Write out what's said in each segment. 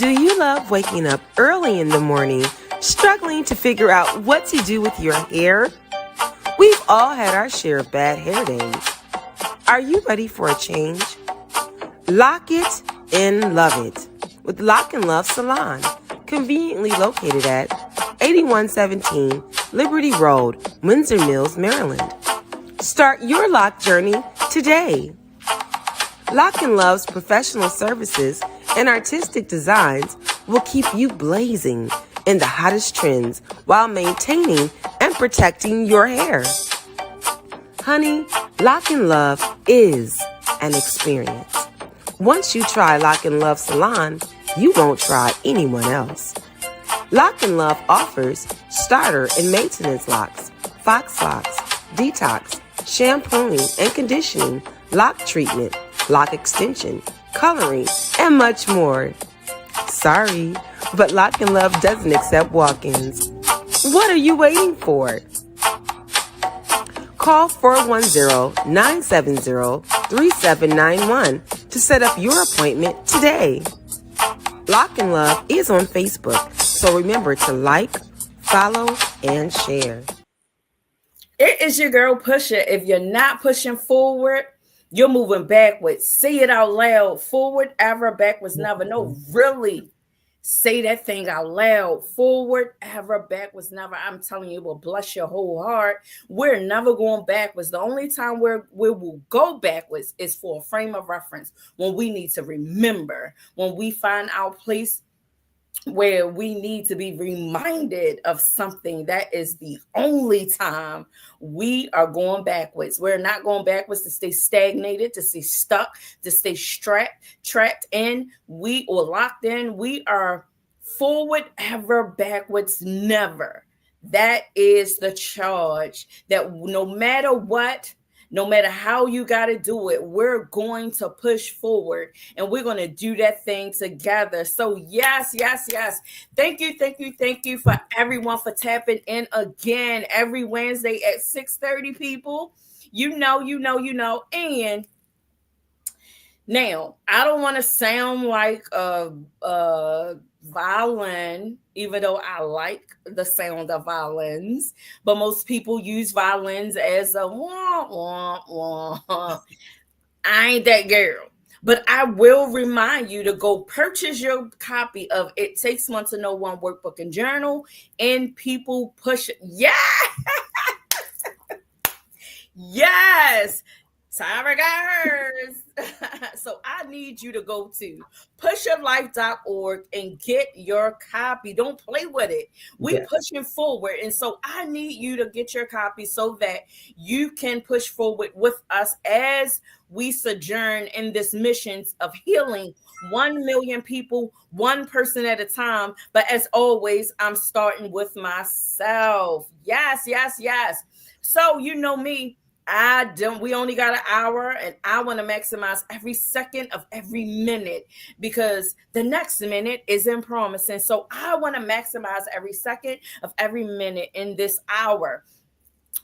Do you love waking up early in the morning, struggling to figure out what to do with your hair? We've all had our share of bad hair days. Are you ready for a change? Lock it and love it with Lock and Love Salon, conveniently located at 8117 Liberty Road, Windsor Mills, Maryland. Start your lock journey today. Lock and Love's professional services and artistic designs will keep you blazing in the hottest trends while maintaining and protecting your hair. Honey, Lock and Love is an experience. Once you try Lock and Love Salon, you won't try anyone else. Lock and Love offers starter and maintenance locks, fox locks, detox, shampooing and conditioning, lock treatment, lock extension, coloring, and much more. Sorry, but Lock and Love doesn't accept walk-ins. What are you waiting for? Call 410-970-3791 to set up your appointment today. Lock and Love is on Facebook, so remember to like, follow, and share. It is your girl Pus'Her. If you're not pushing forward, you're moving backwards. Say it out loud. Forward ever, backwards never. No, really. Say that thing out loud. Forward ever, backwards never. I'm telling you, it will bless your whole heart. We're never going backwards. The only time we will go backwards is for a frame of reference, when we need to remember, when we find our place where we need to be reminded of something. That is the only time we are going backwards. We're not going backwards to stay stagnated, to stay stuck, to stay trapped in, or locked in. We are forward ever, backwards never. That is the charge, that no matter what, no matter how you got to do it, we're going to push forward, and we're going to do that thing together. So yes. Thank you for everyone for tapping in again every Wednesday at 6:30, people. You know. And now, I don't want to sound like a violin, even though I like the sound of violins, but most people use violins as a wah, wah, wah. I ain't that girl. But I will remind you to go purchase your copy of It Takes One to Know One workbook and journal, and people push it. Yeah! Yes! Tyra got hers. So I need you to go to pushyourlife.org and get your copy. Don't play with it. We're pushing forward. And so I need you to get your copy so that you can push forward with us as we sojourn in this mission of healing 1 million people, one person at a time. But as always, I'm starting with myself. Yes. So you know me. We only got an hour, and I want to maximize every second of every minute, because the next minute isn't promising. So I want to maximize every second of every minute in this hour.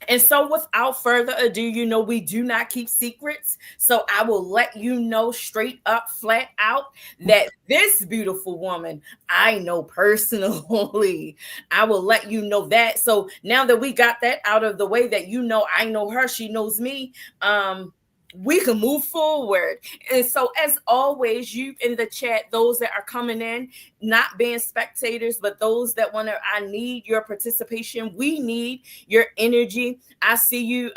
And so without further ado, you know, we do not keep secrets. So I will let you know straight up, flat out, that this beautiful woman I know personally. I will let you know that. So now that we got that out of the way, that you know I know her, she knows me, we can move forward. And so as always, you in the chat, those that are coming in, not being spectators, but those that I need your participation. We need your energy. I see you,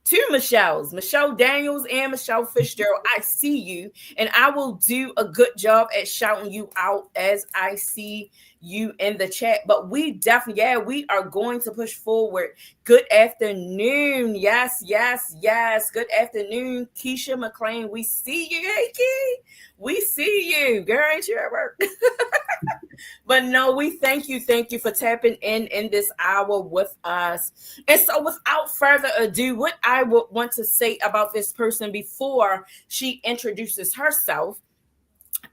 two Michelle Daniels and Michelle Fitzgerald. I see you, and I will do a good job at shouting you out as I see you in the chat. But we definitely, we are going to push forward. Good afternoon. Yes. Good afternoon, Keisha McLean. We see you. Hey, Key. We see you. Girl, ain't you at work? But no, we thank you for tapping in this hour with us. And so without further ado, what I would want to say about this person before she introduces herself,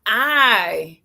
I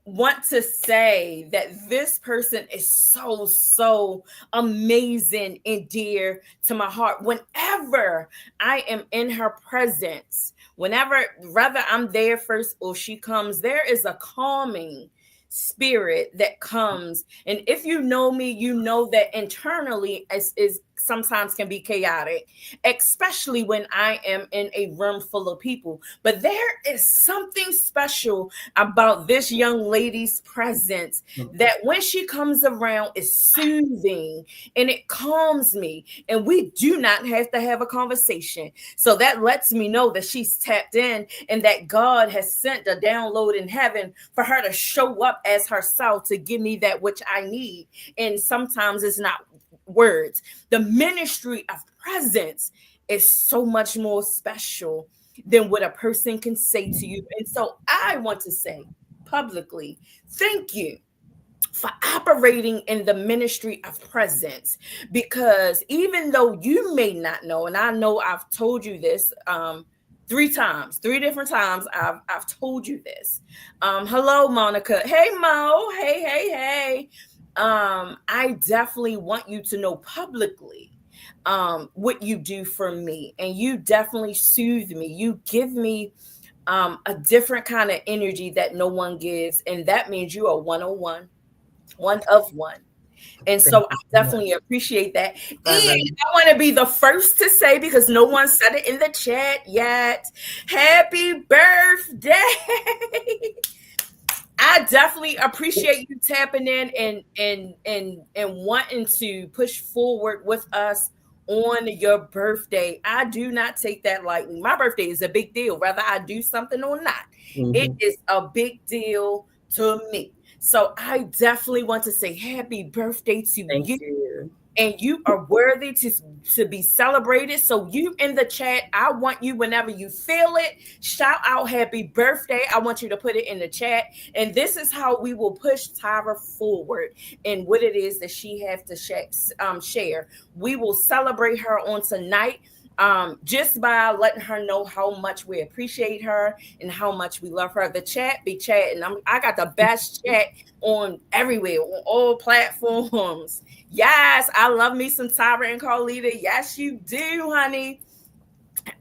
want to say that this person is so amazing and dear to my heart. Whenever I am in her presence, whenever, whether I'm there first or she comes, there is a calming spirit that comes. And if you know me, you know that internally is sometimes can be chaotic, especially when I am in a room full of people. But there is something special about this young lady's presence that when she comes around is soothing and it calms me, and we do not have to have a conversation. So that lets me know that she's tapped in and that God has sent a download in heaven for her to show up as herself to give me that which I need. And sometimes it's not words. The ministry of presence is so much more special than what a person can say to you. And so I want to say publicly, thank you for operating in the ministry of presence, because even though you may not know, and I know I've told you this three different times I've told you this. Hello, Monica. Hey, Mo. Hey. I definitely want you to know publicly what you do for me, and you definitely soothe me. You give me a different kind of energy that no one gives, and that means you are 101, one of one. And Thank so I you so much. definitely appreciate that. And I love you. I want to be the first to say, because no one said it in the chat yet, happy birthday. I definitely appreciate you tapping in and wanting to push forward with us on your birthday. I do not take that lightly. My birthday is a big deal, whether I do something or not. It Hmm. is a big deal to me. So I definitely want to say happy birthday to Thank you, you. and you are worthy to be celebrated. So you in the chat, I want you, whenever you feel it, shout out happy birthday. I want you to put it in the chat, and this is how we will push Tyra forward in what it is that she has to share. We will celebrate her on tonight, just by letting her know how much we appreciate her and how much we love her. The chat be chatting. I got the best chat on everywhere, on all platforms. Yes, I love me some Tyra and Carlita. Yes, you do, honey.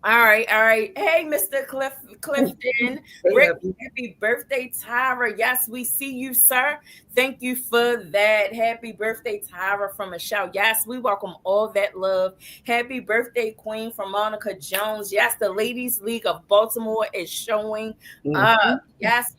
All right. Hey, Mr. Clifton. Hey, Rick, hubby. happy birthday, Tyra. Yes, we see you, sir. Thank you for that. Happy birthday, Tyra, from Michelle. Yes, we welcome all that love. Happy birthday, Queen, from Monica Jones. Yes, the Ladies League of Baltimore is showing up. Hmm. Yes.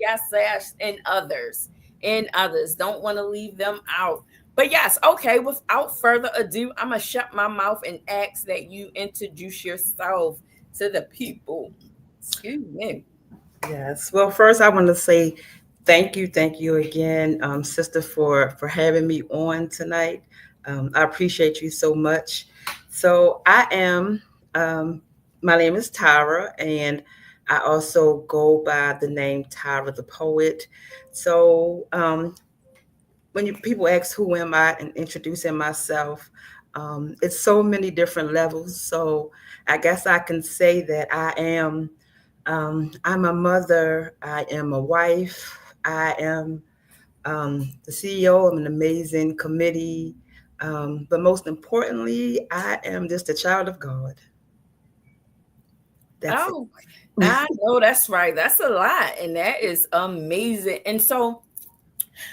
And others. And others. Don't want to leave them out. But yes, okay, without further ado, I'm going to shut my mouth and ask that you introduce yourself to the people. Excuse me. Yes. Well, first I want to say thank you again, sister, for having me on tonight. I appreciate you so much. So I am. My name is Tyra, and I also go by the name Tyra the Poet. So when people ask who am I and introducing myself, it's so many different levels. So I guess I can say that I'm a mother, I am a wife, I am the CEO of an amazing committee, but most importantly, I am just a child of God. That's it. Oh, I know that's right. That's a lot. And that is amazing. And so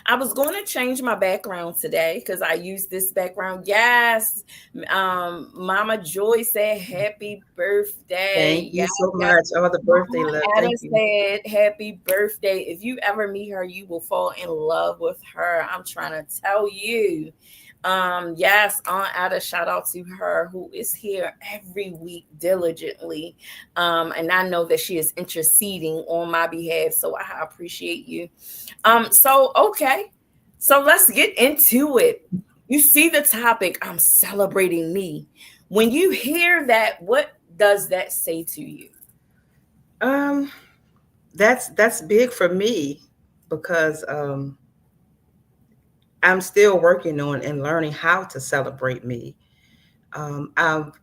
I was going to change my background today because I use this background. Yes. Mama Joy said happy birthday. Thank you Yes, so yes. much. All the birthday Mama love. Ada Thank you. said happy birthday. If you ever meet her, you will fall in love with her. I'm trying to tell you. Yes, Aunt Ada, shout out to her who is here every week diligently. And I know that she is interceding on my behalf. So I appreciate you. So okay. So let's get into it. You see the topic, I'm celebrating me. When you hear that, what does that say to you? Um, that's big for me because I'm still working on and learning how to celebrate me. All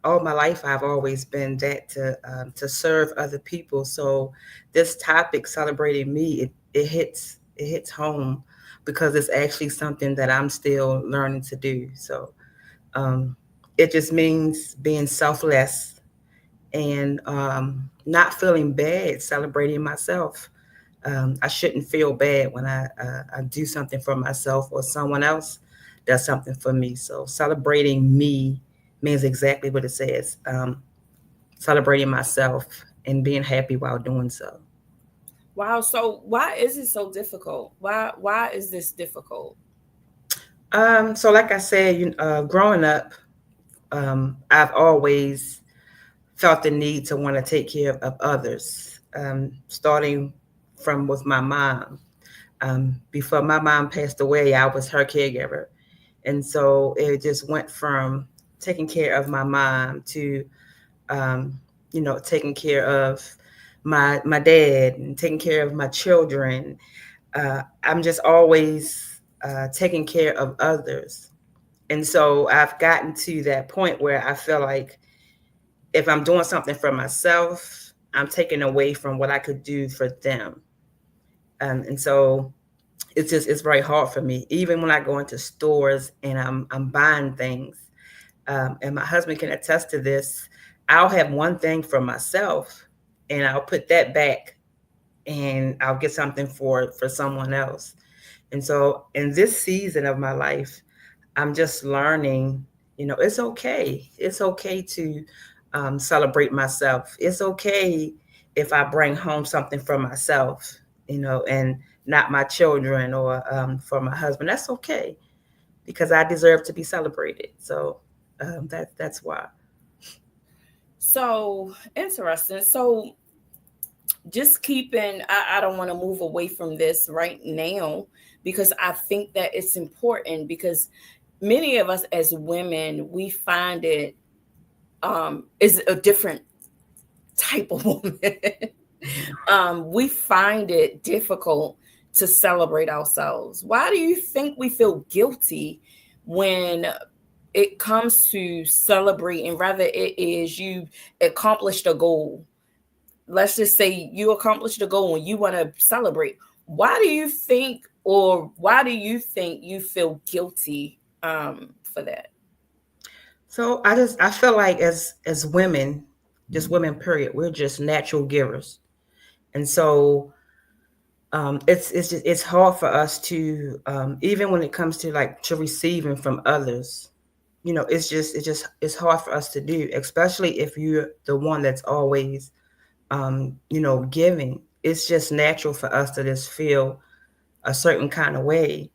my life I've always been that to serve other people. So this topic, celebrating me, it hits. it hits home because it's actually something that I'm still learning to do. So um, it just means being selfless and not feeling bad, celebrating myself. I shouldn't feel bad when I do something for myself or someone else does something for me. So celebrating me means exactly what it says. Celebrating myself and being happy while doing so. Wow. So why is it so difficult? Why is this difficult? So like I said, growing up, I've always felt the need to want to take care of others, starting from with my mom. Before my mom passed away, I was her caregiver. And so it just went from taking care of my mom to, um, taking care of my dad and taking care of my children. I'm just always taking care of others. And so I've gotten to that point where I feel like if I'm doing something for myself, I'm taking away from what I could do for them. And so it's very hard for me, even when I go into stores and I'm buying things. And my husband can attest to this. I'll have one thing for myself, and I'll put that back, and I'll get something for someone else. And so in this season of my life, I'm just learning, it's okay. It's okay to celebrate myself. It's okay if I bring home something for myself, and not my children or for my husband. That's okay because I deserve to be celebrated. So that's why. So interesting. So just keeping, I don't want to move away from this right now because I think that it's important because many of us as women, we find it is a different type of woman. We find it difficult to celebrate ourselves. Why do you think we feel guilty when it comes to celebrating? Rather, it is you accomplished a goal. Let's just say you accomplished a goal and you want to celebrate. Why do you think, or why do you think you feel guilty for that? So I feel like as women, just women period, we're just natural givers. And so it's hard for us to even when it comes to like to receiving from others. It's hard for us to do, especially if you're the one that's always giving. It's just natural for us to just feel a certain kind of way.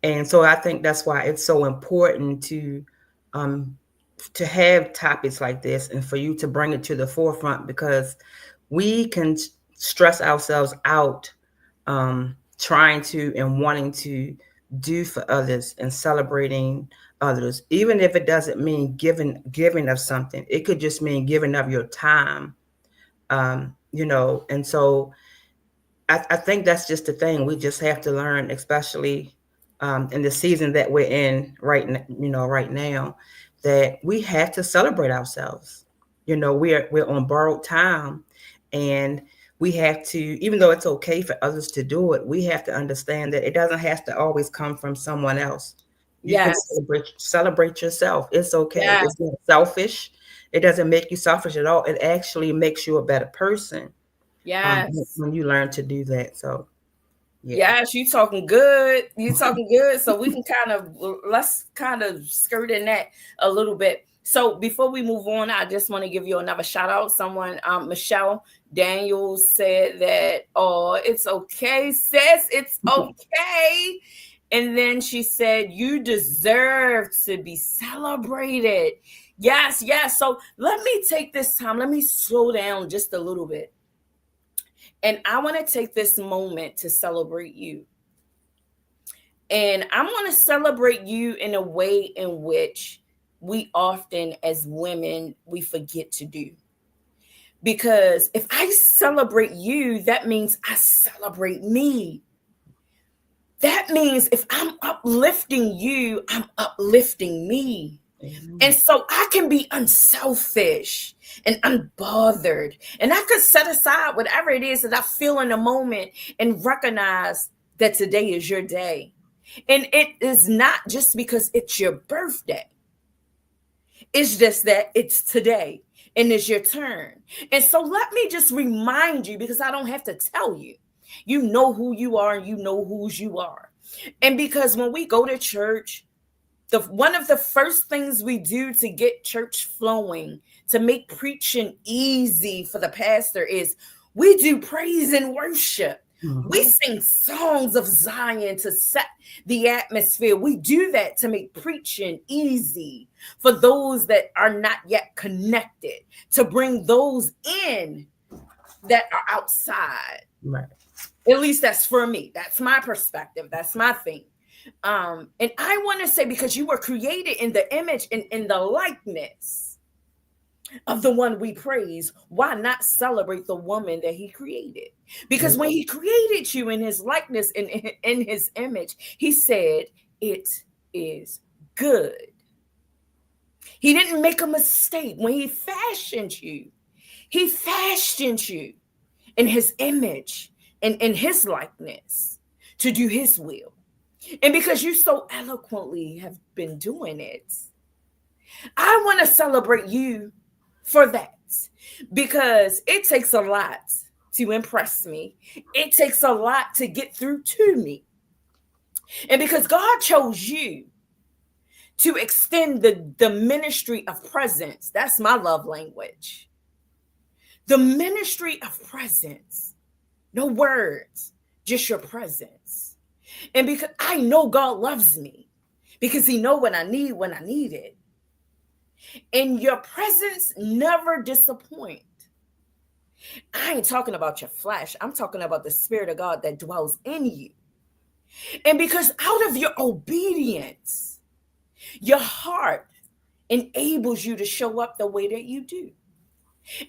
And so I think that's why it's so important um, to have topics like this and for you to bring it to the forefront because we can stress ourselves out trying to and wanting to do for others and celebrating others, even if it doesn't mean giving of something. It could just mean giving of your time, and so I think that's just the thing. We just have to learn, especially in the season that we're in right now, that we have to celebrate ourselves. We're on borrowed time, and we have to, even though it's okay for others to do it, we have to understand that it doesn't have to always come from someone else. You can Yes, celebrate yourself. It's okay. yes, It's not selfish. It doesn't make you selfish at all. It actually makes you a better person yes. when you learn to do that. So, yeah. Yes, you talking good. You talking good. So we can let's kind of skirt in that a little bit. So before we move on, I just want to give you another shout out. Someone, Michelle Daniels said that, oh, it's okay, sis, it's okay. And then she said, you deserve to be celebrated. Yes, yes. So let me take this time. Let me slow down just a little bit. And I want to take this moment to celebrate you. And I'm going to celebrate you in a way in which we often, as women, we forget to do. Because if I celebrate you, that means I celebrate me. That means if I'm uplifting you, I'm uplifting me. And so I can be unselfish and unbothered. And I could set aside whatever it is that I feel in the moment and recognize that today is your day. And it is not just because it's your birthday. It's just that it's today and it's your turn. And so let me just remind you, because I don't have to tell you. You know who you are and you know whose you are. And because when we go to church, one of the first things we do to get church flowing, to make preaching easy for the pastor, is we do praise and worship. We sing songs of Zion to set the atmosphere. We do that to make preaching easy for those that are not yet connected, to bring those in that are outside. Right. At least that's for me. That's my perspective. That's my thing. And I want to say, because you were created in the image and in the likeness of the one we praise, why not celebrate the woman that he created? Because when he created you in his likeness and in his image, he said, it is good. He didn't make a mistake. When he fashioned you in his image and in his likeness to do his will. And because you so eloquently have been doing it, I want to celebrate you for that, because it takes a lot to impress me. It takes a lot to get through to me. And because God chose you to extend the ministry of presence, that's my love language. The ministry of presence, no words, just your presence. And because I know God loves me, because he knows what I need when I need it. And your presence never disappoint. I ain't talking about your flesh. I'm talking about the Spirit of God that dwells in you. And because out of your obedience, your heart enables you to show up the way that you do.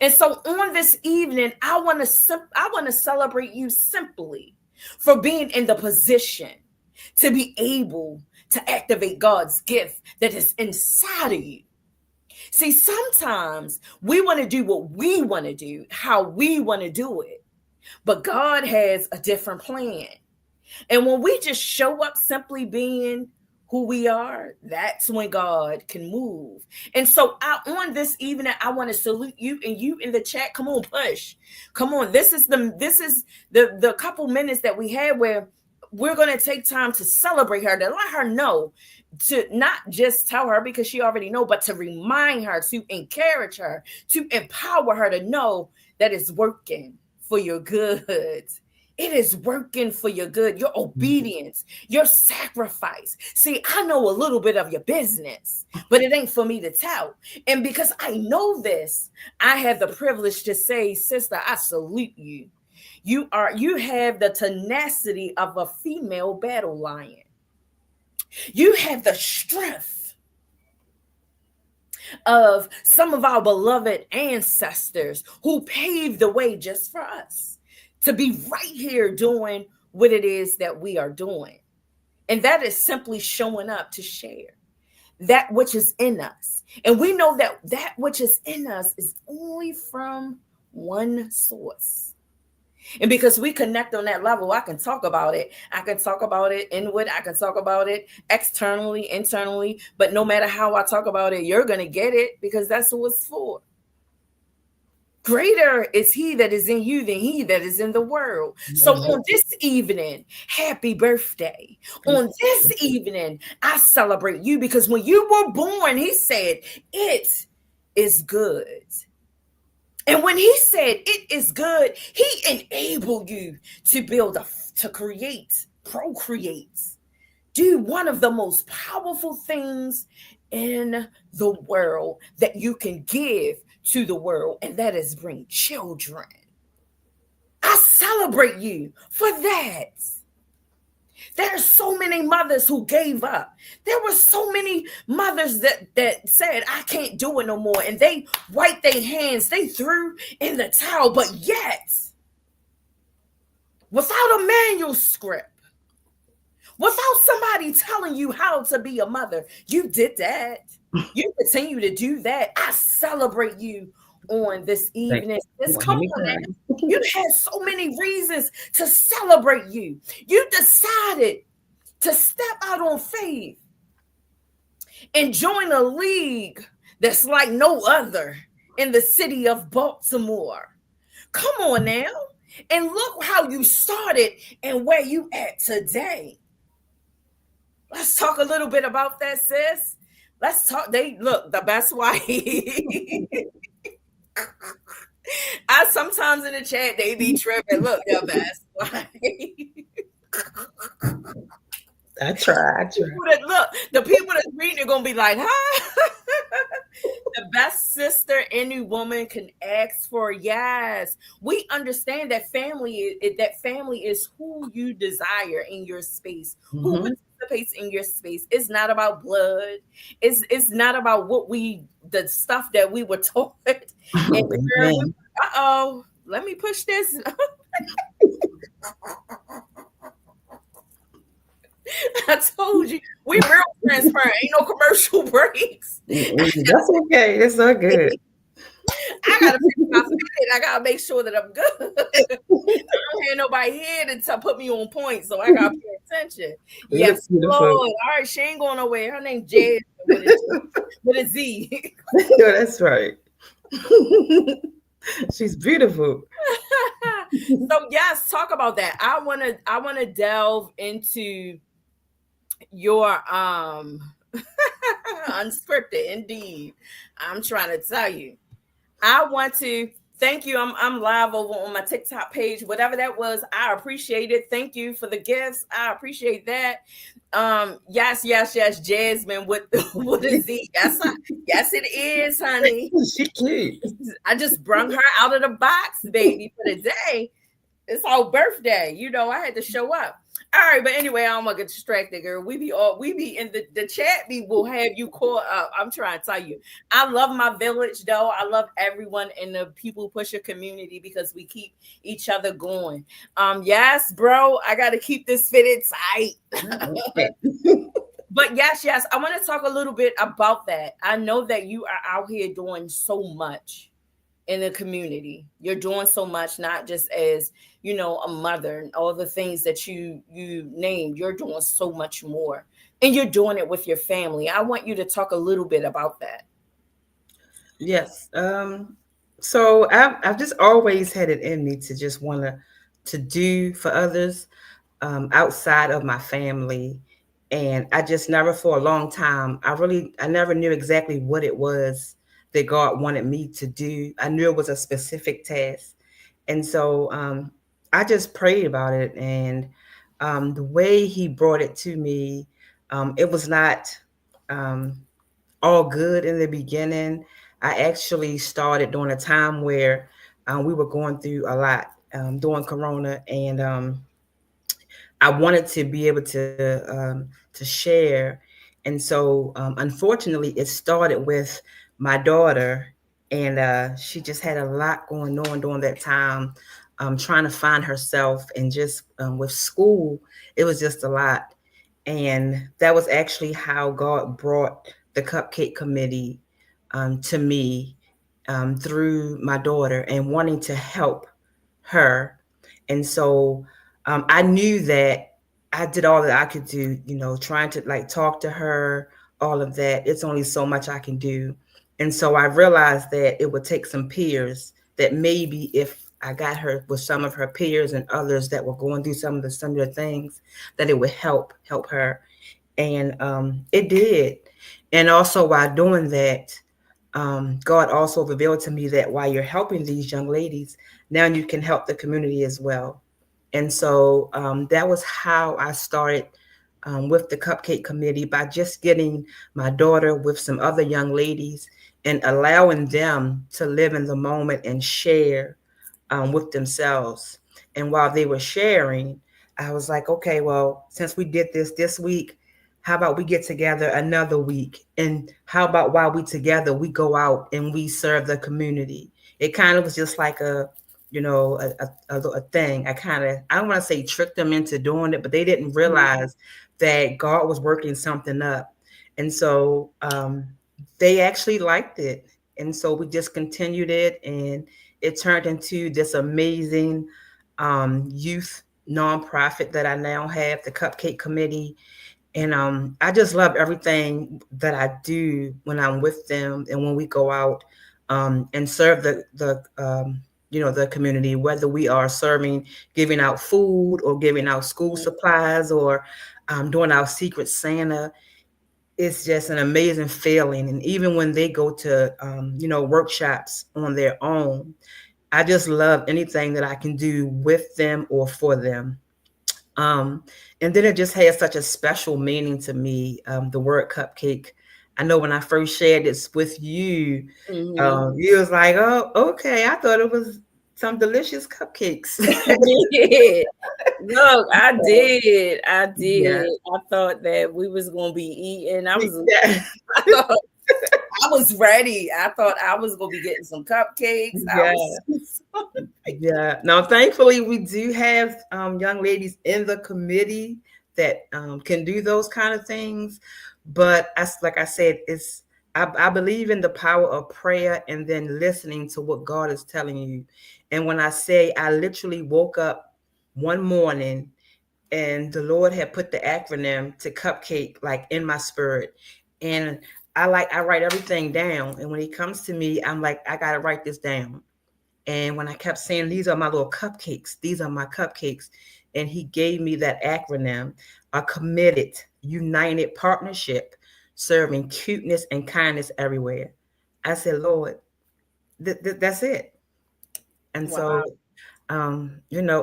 And so on this evening, I want to celebrate you simply for being in the position to be able to activate God's gift that is inside of you. See, sometimes we want to do what we want to do, how we want to do it, but God has a different plan. And when we just show up simply being who we are, that's when God can move. And so on this evening, I want to salute you, and you in the chat. Come on, push. Come on. This is the couple minutes that we had where we're going to take time to celebrate her, to let her know, to not just tell her because she already know, but to remind her, to encourage her, to empower her to know that it's working for your good. It is working for your good, your obedience, your sacrifice. See, I know a little bit of your business, but it ain't for me to tell. And because I know this, I have the privilege to say, sister, I salute you. You have the tenacity of a female battle lion. You have the strength of some of our beloved ancestors who paved the way just for us to be right here doing what it is that we are doing. And that is simply showing up to share that which is in us. And we know that that which is in us is only from one source. And because we connect on that level, I can talk about it. I can talk about it inward. I can talk about it externally, internally. But no matter how I talk about it, you're going to get it, because that's what it's for. Greater is he that is in you than he that is in the world. So on this evening, happy birthday. On this evening, I celebrate you, because when you were born, he said, it is good. And when he said it is good, he enabled you to to create, procreate, do one of the most powerful things in the world that you can give to the world, and that is bring children. I celebrate you for that. There are so many mothers who gave up. There were so many mothers that said, I can't do it no more. And they wiped their hands. They threw in the towel. But yet, without a manuscript, without somebody telling you how to be a mother, you did that. You continue to do that. I celebrate you on this Thank evening. you. Just Won't come hear me on now. crying. You had so many reasons to celebrate you. You decided to step out on faith and join a league that's like no other in the city of Baltimore. Come on now. And look how you started and where you at today. Let's talk a little bit about that, sis. Let's talk. They look the best wife. I sometimes in the chat they be tripping. Look, the best wife. I try. People that look, the people that's reading are gonna be like, huh? The best sister any woman can ask for. Yes, we understand that family is who you desire in your space, who Hmm. participates in your space. It's not about blood. It's not about what we the stuff that we were taught. And where we, Amen. uh-oh, let me push this. I told you we real transparent. Ain't no commercial breaks. That's okay. It's all good. I gotta fix my fit. I gotta make sure that I'm good. I don't hear nobody here to put me on point, so I gotta pay attention. You look Yes, beautiful. Lord. All right, she ain't going nowhere. Her name Jazz with a Z. No, that's right. She's beautiful. So yes, talk about that. I wanna delve into your unscripted indeed. I'm trying to tell you. I want to thank you. I'm live over on my TikTok page, whatever that was. I appreciate it. Thank you for the gifts. I appreciate that. Yes, Jasmine with with a Z. Yes, it is, honey. She cute. I just brung her out of the box, baby, for the day. It's our birthday. I had to show up. All right, but anyway, I don't want to get distracted, girl. We be in the chat. We will have you call up. I'm trying to tell you. I love my village, though. I love everyone in the People Pusher community because we keep each other going. Yes, bro. I gotta keep this fitted tight. But yes, I want to talk a little bit about that. I know that you are out here doing so much in the community. You're doing so much, not just as a mother and all the things that you named. You're doing so much more, and you're doing it with your family. I want you to talk a little bit about that. Yes. So I've just always had it in me to just want to do for others, outside of my family. And I just never for a long time, I never knew exactly what it was that God wanted me to do. I knew it was a specific task. And so I just prayed about it. And the way he brought it to me, it was not um, all good in the beginning. I actually started during a time where we were going through a lot during Corona, and I wanted to be able to share. And so, unfortunately, it started with my daughter, and she just had a lot going on during that time, trying to find herself, and just with school, it was just a lot. And that was actually how God brought the Cupcake Committee to me, through my daughter and wanting to help her. And so I knew that I did all that I could do, trying to like talk to her, all of that. It's only so much I can do. And so I realized that it would take some peers, that maybe if I got her with some of her peers and others that were going through some of the similar things, that it would help her. And it did. And also while doing that, God also revealed to me that while you're helping these young ladies, now you can help the community as well. And so that was how I started with the Cupcake Committee, by just getting my daughter with some other young ladies and allowing them to live in the moment and share with themselves. And while they were sharing, I was like, okay, well, since we did this week, how about we get together another week? And how about while we together, we go out and we serve the community? It kind of was just like a thing. I don't want to say tricked them into doing it, but they didn't realize that God was working something up. And so they actually liked it. And so we just continued it, and it turned into this amazing youth nonprofit that I now have, the Cupcake Committee. And I just love everything that I do when I'm with them and when we go out and serve the community, whether we are serving, giving out food or giving out school supplies or doing our Secret Santa. It's just an amazing feeling. And even when they go to workshops on their own, I just love anything that I can do with them or for them. Um, and then it just has such a special meaning to me, the word cupcake. I know when I first shared this with you, you was like, "Oh, okay." I thought it was some delicious cupcakes. Yeah. Look, I did. I Yeah, did. I thought that we was gonna be eating. yeah, I thought I was ready. I thought I was gonna be getting some cupcakes. I yeah. was Yeah. Now, thankfully, we do have young ladies in the committee that can do those kind of things. But as like I said, I believe in the power of prayer and then listening to what God is telling you. And when I say I literally woke up one morning and the Lord had put the acronym to cupcake like in my spirit. And I write everything down. And when he comes to me, I'm like, I gotta write this down. And when I kept saying, these are my little cupcakes, these are my cupcakes. And he gave me that acronym, a committed, united partnership, serving cuteness and kindness everywhere. I said, Lord, that's it. And wow. so,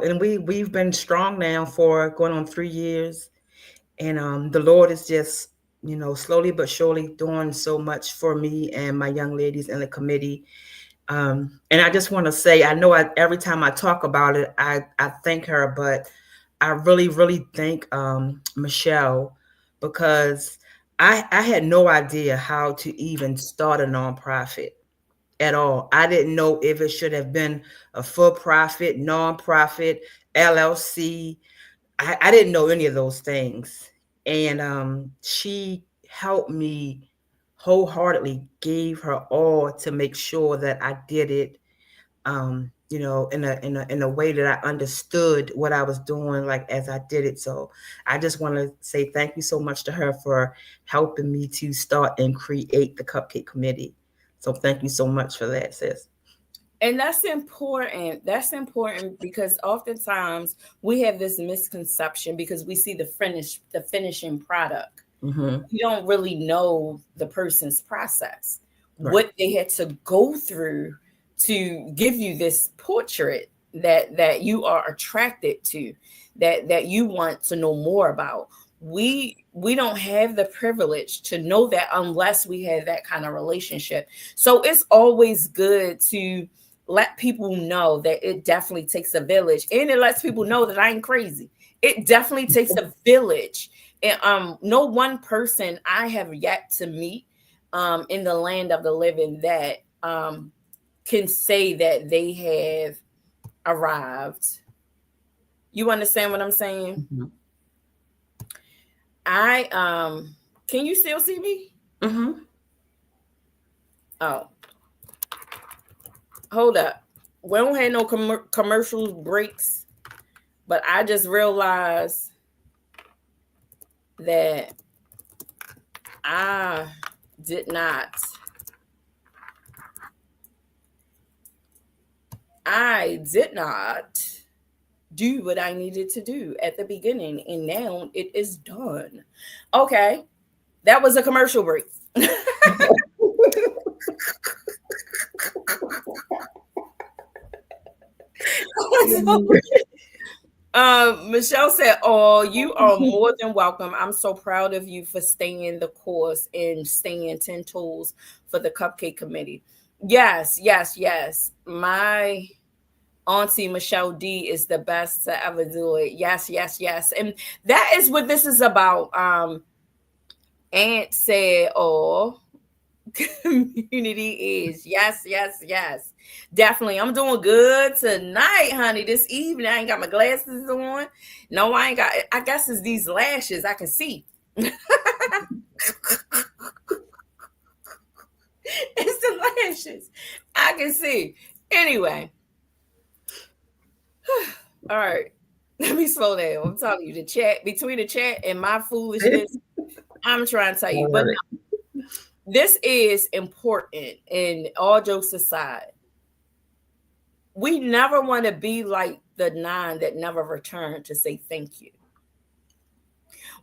and we've been strong now for going on 3 years. And the Lord is just, slowly but surely doing so much for me and my young ladies in the committee. And I just want to say, I know every time I talk about it, I thank her, but I really, really thank Michelle, because I had no idea how to even start a nonprofit at all. I didn't know if it should have been a for-profit, nonprofit, LLC. I didn't know any of those things. And she helped me wholeheartedly, gave her all to make sure that I did it, in a way that I understood what I was doing, like as I did it. So I just want to say thank you so much to her for helping me to start and create the Cupcake Committee. So thank you so much for that, sis. And that's important. That's important because oftentimes we have this misconception because we see the finishing product. Mm-hmm. You don't really know the person's process, Right. what they had to go through to give you this portrait that you are attracted to, that you want to know more about. We don't have the privilege to know that unless we have that kind of relationship. So it's always good to let people know that it definitely takes a village, and it lets people know that I ain't crazy. It definitely takes a village. And no one person I have yet to meet in the land of the living that can say that they have arrived. You understand what I'm saying? Mm-hmm. I can you still see me? Mm-hmm. Oh, hold up. We don't have no commercial breaks, but I just realized that I did not. I did not do what I needed to do at the beginning, and now it is done. Okay, that was a commercial break. Michelle said, "Oh, you are more than welcome. I'm so proud of you for staying the course and staying 10 toes for the Cupcake Committee." Yes, yes, yes. My Auntie Michelle D is the best to ever do it. Yes, yes, yes. And that is what this is about. Aunt said, "Oh, community is." Yes, yes, yes. Definitely. I'm doing good tonight, honey. This evening, I ain't got my glasses on. No, I ain't got, I guess it's these lashes I can see. It's the lashes. I can see. Anyway, all right. Let me slow down. I'm telling you, the chat between the chat and my foolishness, I'm trying to tell I you. But love no, it. this is important. And all jokes aside, we never want to be like the nine that never returned to say thank you.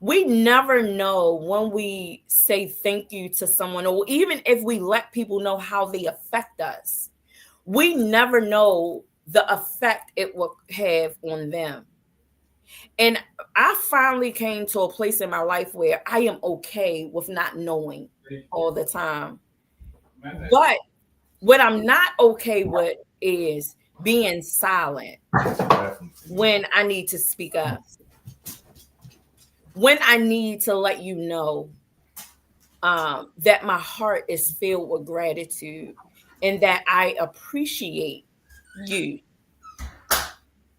We never know when we say thank you to someone, or even if we let people know how they affect us, we never know the effect it will have on them. And I finally came to a place in my life where I am okay with not knowing all the time. But what I'm not okay with is being silent when I need to speak up, when I need to let you know that my heart is filled with gratitude and that I appreciate you.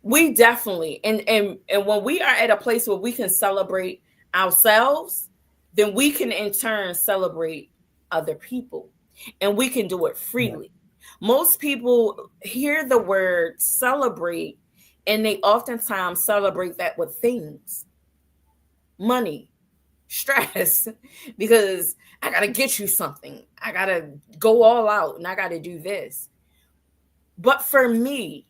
We definitely, and when we are at a place where we can celebrate ourselves, then we can in turn celebrate other people, and we can do it freely. Most people hear the word celebrate and they oftentimes celebrate that with things, money, stress, because I got to get you something. I got to go all out and I got to do this. But for me,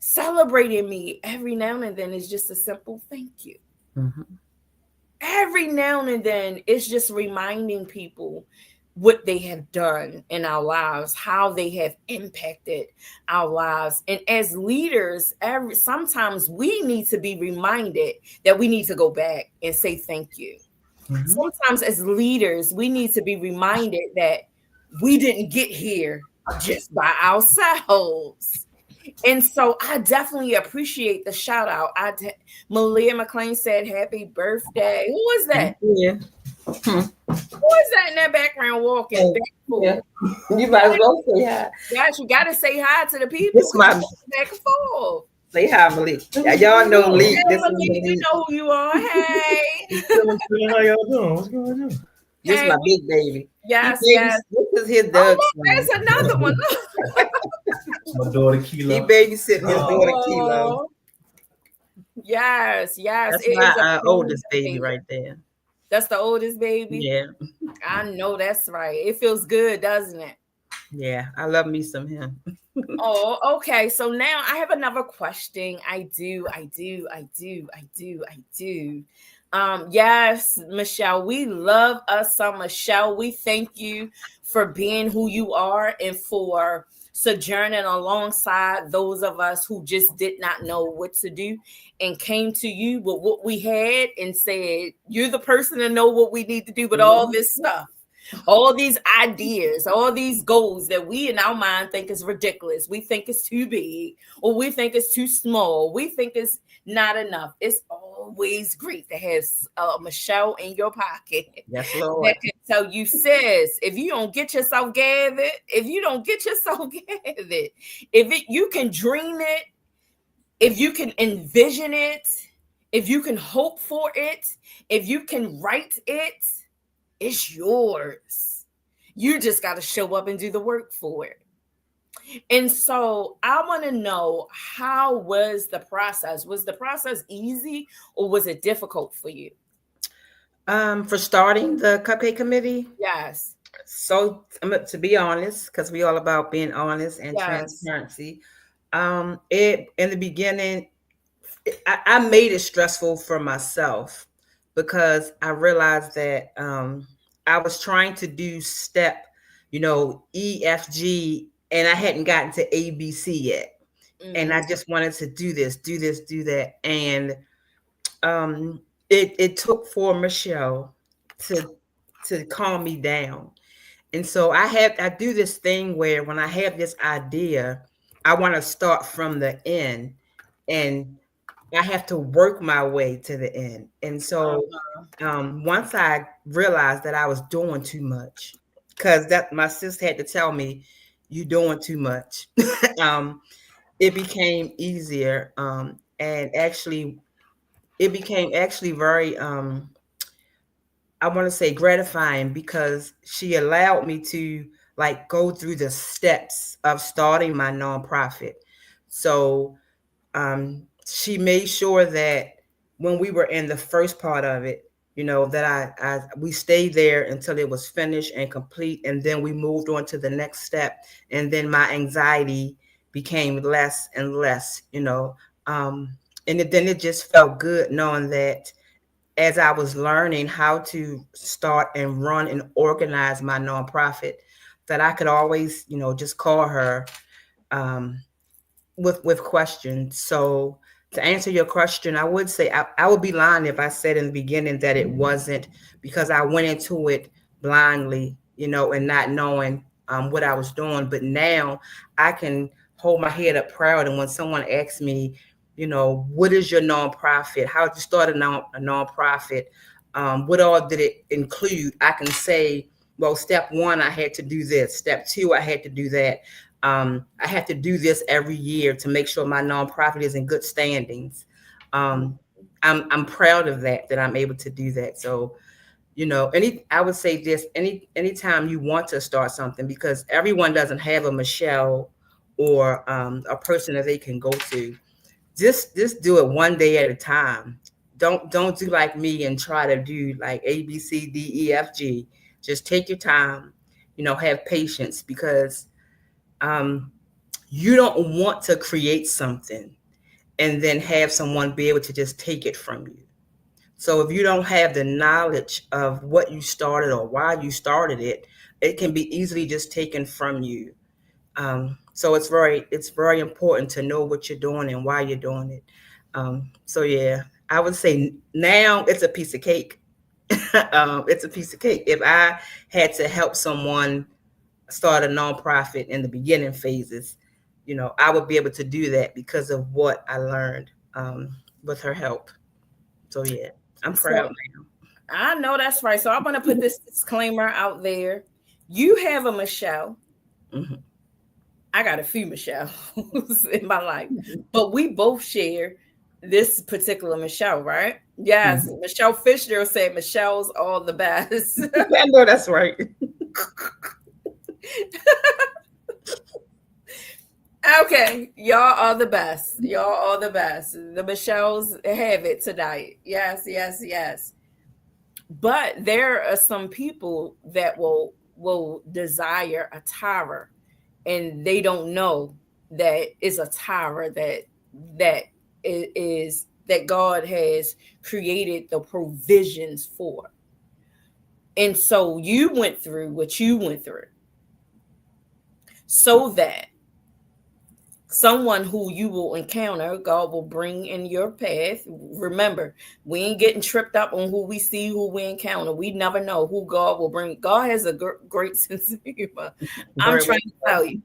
celebrating me every now and then is just a simple thank you. Mhm. Every now and then, it's just reminding people what they have done in our lives, how they have impacted our lives. And as leaders, sometimes we need to be reminded that we need to go back and say thank you. Mhm. Sometimes as leaders, we need to be reminded that we didn't get here just by ourselves. And so I definitely appreciate the shout out. Malia McLean said, "Happy birthday." Who is that? Thank you. Hmm. Who is that in that background walking Oh, back and yeah. forth? You might as well say hi. Guys, you got to say hi to the people This because you're my walking back and forth. say hi, Malik. Yeah, y'all know Malik. Hey, This is Malik, we Malik. know who you are. Hey. How y'all doing? What's going on? This is Hey, my big baby. yes, Baby, yes. this is his Oh, Doug look, son. there's another one. My daughter He Keela. babysitting his daughter Kilo. Oh, yes, yes. That's It my is a oldest baby pleasure. right there. That's the oldest baby. Yeah, I know that's right. It feels good, doesn't it? yeah. I love me some him. Oh, okay. So now I have another question. I do. Yes, Michelle, we love us some Michelle. We thank you for being who you are and for sojourning alongside those of us who just did not know what to do and came to you with what we had and said, "You're the person to know what we need to do with all this stuff." All these ideas, all these goals that we in our mind think is ridiculous. We think it's too big, or we think it's too small. We think it's not enough. It's always great to have Michelle in your pocket Yes, Lord. that can tell you, sis, if you don't get yourself gathered, if you don't get yourself gathered, you can dream it, if you can envision it, if you can hope for it, if you can write it, it's yours. You just got to show up and do the work for it. And so I want to know, how was the process? Was the process easy or was it difficult for you? For starting the cupcake committee. Yes. So to be honest, because we all about being honest and Yes. transparency. It in the beginning, I made it stressful for myself because I realized that I was trying to do step, E, F, G, and I hadn't gotten to A, B, C yet. And I Mm-hmm. just wanted to do this, do that. And it took for Michelle to calm me down. And so I do this thing where when I have this idea, I want to start from the end and I have to work my way to the end. And so Uh-huh. once I realized that I was doing too much, because that my sister had to tell me, "You doing too much." um, it became easier, and actually, it became actually very, I want to say gratifying because she allowed me to like go through the steps of starting my nonprofit. So she made sure that when we were in the first part of it, that we stayed there until it was finished and complete, and then we moved on to the next step, and then my anxiety became less and less, then it just felt good knowing that as I was learning how to start and run and organize my nonprofit, that I could always, just call her um, with questions. So to answer your question, I would say I would be lying if I said in the beginning that it wasn't, because I went into it blindly, and not knowing what I was doing. But now I can hold my head up proud. And when someone asks me, what is your nonprofit? How did you start a nonprofit? What all did it include? I can say, well, step one, I had to do this. Step two, I had to do that. I have to do this every year to make sure my nonprofit is in good standings. I'm proud of that I'm able to do that. So, I would say this, anytime you want to start something, because everyone doesn't have a Michelle or a person that they can go to. Just do it one day at a time. Don't do like me and try to do like A, B, C, D, E, F, G. Just take your time, have patience, because you don't want to create something and then have someone be able to just take it from you. So if you don't have the knowledge of what you started or why you started it, it can be easily just taken from you. So it's very important to know what you're doing and why you're doing it. So yeah, I would say now it's a piece of cake. It's a piece of cake. If I had to help someone start a nonprofit in the beginning phases, I would be able to do that because of what I learned with her help. So yeah, I'm proud now. I know that's right. So I'm going to put this disclaimer out there. You have a Michelle. Mm-hmm. I got a few Michelles in my life, but we both share this particular Michelle, right? Yes. Mm-hmm. Michelle Fisher said Michelle's all the best. I know that's right. Okay, y'all are the best. Y'all are the best. The Michelles have it tonight. Yes, yes, yes. But there are some people that will desire a T.R.I.V.A, and they don't know that it's a T.R.I.V.A that God has created the provisions for. And so you went through what you went through so that someone who you will encounter, God will bring in your path. Remember, we ain't getting tripped up on who we see, who we encounter. We never know who God will bring. God has a great sense of humor. I'm trying to tell you.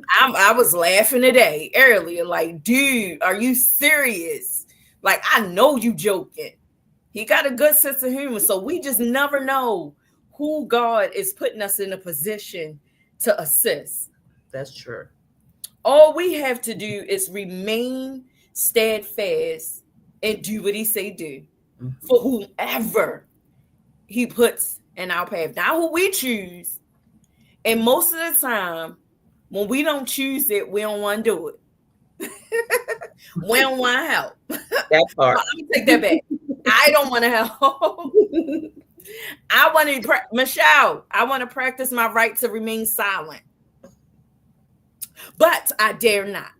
I was laughing today earlier, like, dude, are you serious? Like, I know you joking. He got a good sense of humor. So we just never know who God is putting us in a position to assist. That's true. All we have to do is remain steadfast and do what he say do for whomever he puts in our path. Not who we choose. And most of the time, when we don't choose it, we don't want to do it. We don't want to help. That part. Let me take that back. I don't want to help. I want to, Michelle, I want to practice my right to remain silent. But I dare not,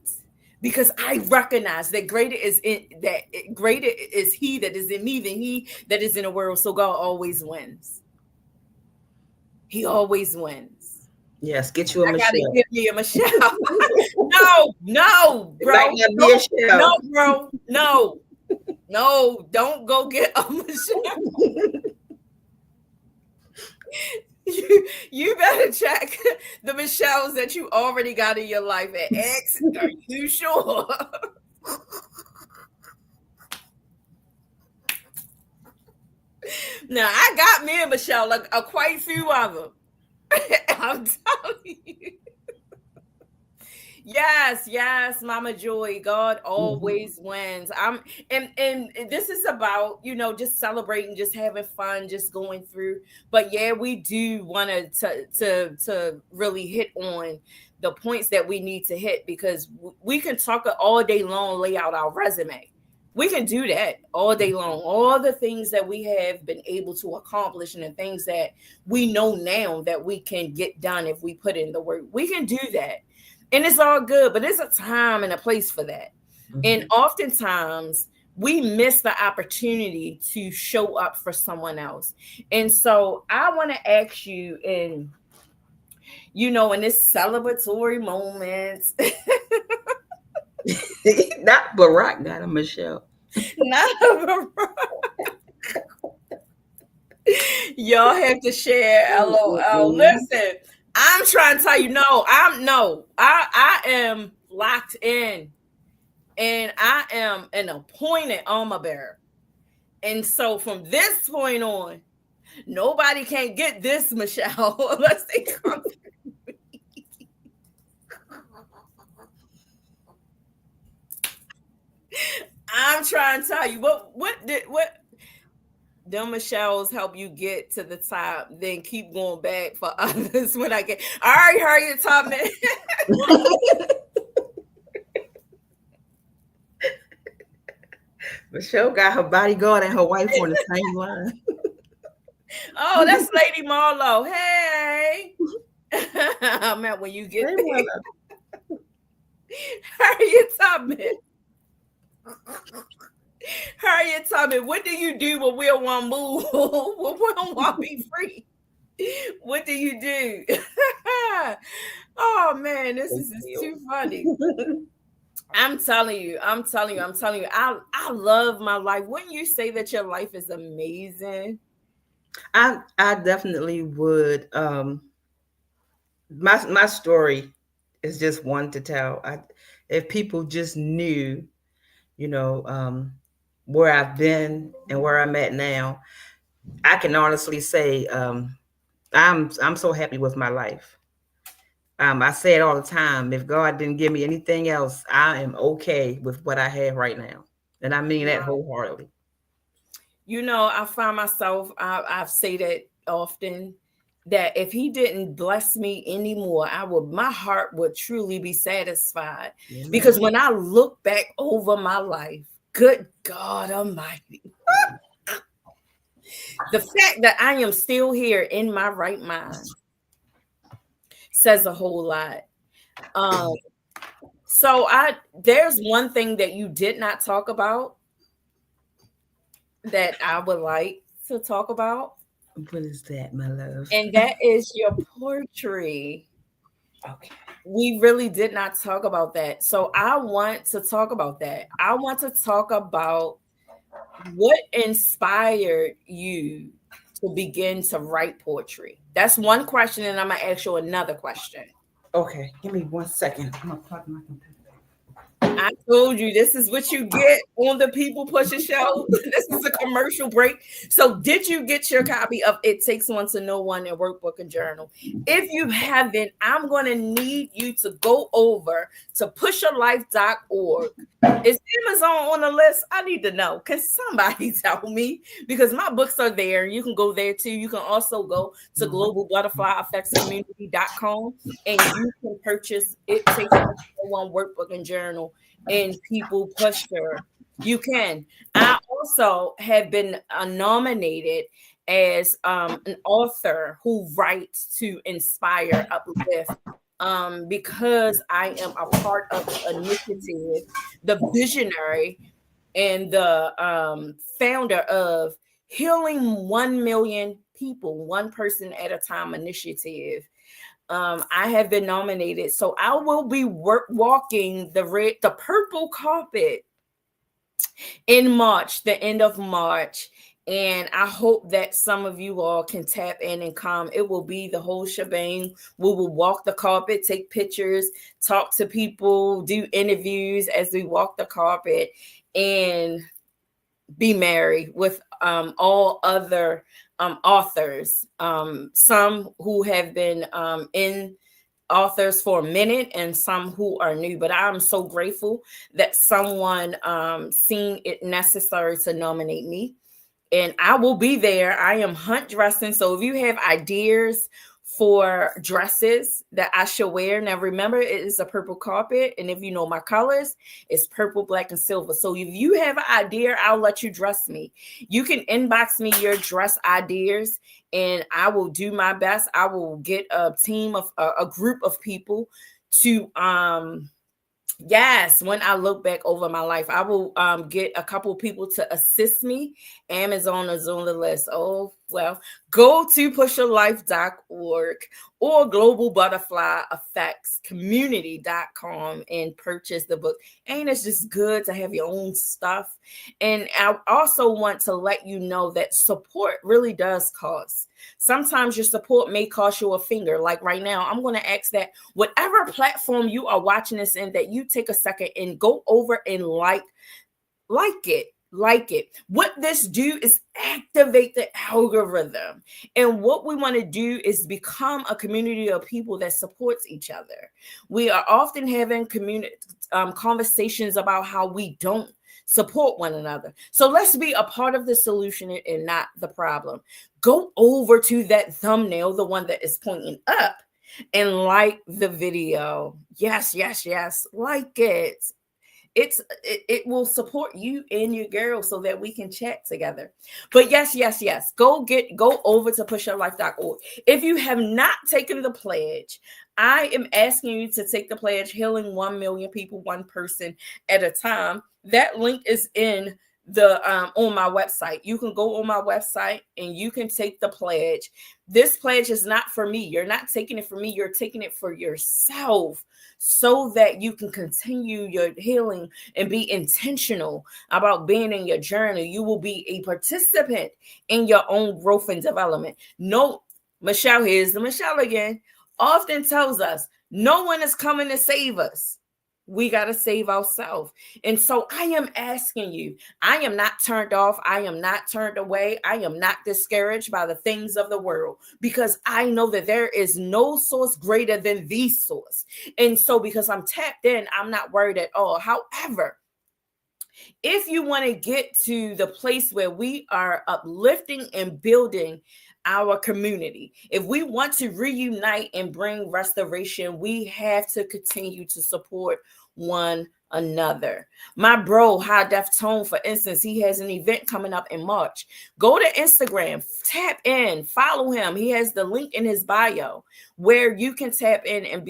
because I recognize that greater is he that is in me than he that is in the world. So God always wins. He always wins. Yes, get you a Michelle. Gotta give me a Michelle. No, bro. No, don't go get a Michelle. You better check the Michelles that you already got in your life and ask, are you sure? Now, I got me and Michelle, like quite a few of them. I'm telling you. Yes, Mama Joy. God always wins. And this is about, just celebrating, just having fun, just going through. But yeah, we do want to really hit on the points that we need to hit, because we can talk all day long, lay out our resume. We can do that all day long. All the things that we have been able to accomplish and the things that we know now that we can get done if we put in the work, we can do that. And it's all good, but there's a time and a place for that. And oftentimes we miss the opportunity to show up for someone else. And so I want to ask you, in this celebratory moment, Not Barack got a Michelle. not y'all have to share. LOL. Listen, I'm trying to tell you, I am locked in, and I am an appointed armor bearer. And so from this point on, nobody can get this, Michelle, unless they come. I'm trying to tell you what them Michelle's help you get to the top, then keep going back for others when I get. All right, Harriet Tubman. Michelle got her bodyguard and her wife on the same line. Oh, that's Lady Marlowe. Hey. I meant when you get there. Harriet Tubman. Harriet Tubman, what do you do when we don't want to move? When we don't want to be free? What do you do? Oh man, this is too funny. I'm telling you. I love my life. Wouldn't you say that your life is amazing? I definitely would. My story is just one to tell. If people just knew, where I've been and where I'm at now, I can honestly say I'm so happy with my life. I say it all the time. If God didn't give me anything else, I am okay with what I have right now, and I mean that wholeheartedly. I find myself. I've said it often that if He didn't bless me anymore, my heart would truly be satisfied. Amen. Because when I look back over my life, good God Almighty. The fact that I am still here in my right mind says a whole lot. So there's one thing that you did not talk about that I would like to talk about. What is that, my love? And that is your poetry. Okay. We really did not talk about that. So I want to talk about that. I want to talk about what inspired you to begin to write poetry. That's one question, and I'm going to ask you another question. Okay, give me 1 second. I'm going to plug my computer. I told you this is what you get on the People Pusher Show. This is a commercial break. So did you get your copy of It Takes One to Know One, and workbook and journal? If you haven't, I'm going to need you to go over to pusherlife.org. Is Amazon on the list? I need to know. Can somebody tell me? Because my books are there. You can go there too. You can also go to globalbutterflyeffectscommunity.com and you can purchase It Takes One workbook and journal and People Pusher. You can. I also have been nominated as an author who writes to inspire, uplift. Because I am a part of the initiative, the visionary, and the founder of Healing 1 Million People, One Person at a Time initiative. I have been nominated, so I will be walking the purple carpet in March, the end of March. And I hope that some of you all can tap in and come. It will be the whole shebang. We will walk the carpet, take pictures, talk to people, do interviews as we walk the carpet, and be merry with all other authors. Some who have been in authors for a minute and some who are new, but I'm so grateful that someone seen it necessary to nominate me, and I will be there. I am hunt dressing. So if you have ideas for dresses that I should wear, now remember it is a purple carpet, and if you know my colors, it's purple, black, and silver. So if you have an idea, I'll let you dress me. You can inbox me your dress ideas, and I will do my best. I will get a team of a group of people to yes, when I look back over my life, I will get a couple people to assist me. Amazon is on the list. Oh, well, go to pusherlife.org or Global Butterfly Effects Community.com and purchase the book. Ain't it just good to have your own stuff? And I also want to let you know that support really does cost. Sometimes your support may cost you a finger. Like right now, I'm going to ask that whatever platform you are watching this in, that you take a second and go over and like it. Like it. What this do is activate the algorithm. And what we want to do is become a community of people that supports each other. We are often having conversations about how we don't support one another. So let's be a part of the solution and not the problem. Go over to that thumbnail, the one that is pointing up, and like the video. Yes, yes, yes. Like it. It will support you and your girl so that we can chat together. But yes, go over to pusherlife.org. If you have not taken the pledge, I am asking you to take the pledge, healing 1 million people, one person at a time. That link is in the on my website. You can go on my website and you can take the pledge. This pledge is not for me. You're not taking it for me. You're taking it for yourself, so that you can continue your healing and be intentional about being in your journey. You will be a participant in your own growth and development. No, Michelle, here's the Michelle again, often tells us no one is coming to save us. We got to save ourselves. And so I am asking you, I am not turned off. I am not turned away. I am not discouraged by the things of the world, because I know that there is no source greater than the source. And so because I'm tapped in, I'm not worried at all. However, if you want to get to the place where we are uplifting and building our community, if we want to reunite and bring restoration, we have to continue to support one another. My bro, High Def Tone, for instance, he has an event coming up in March. Go to Instagram, tap in, follow him. He has the link in his bio where you can tap in and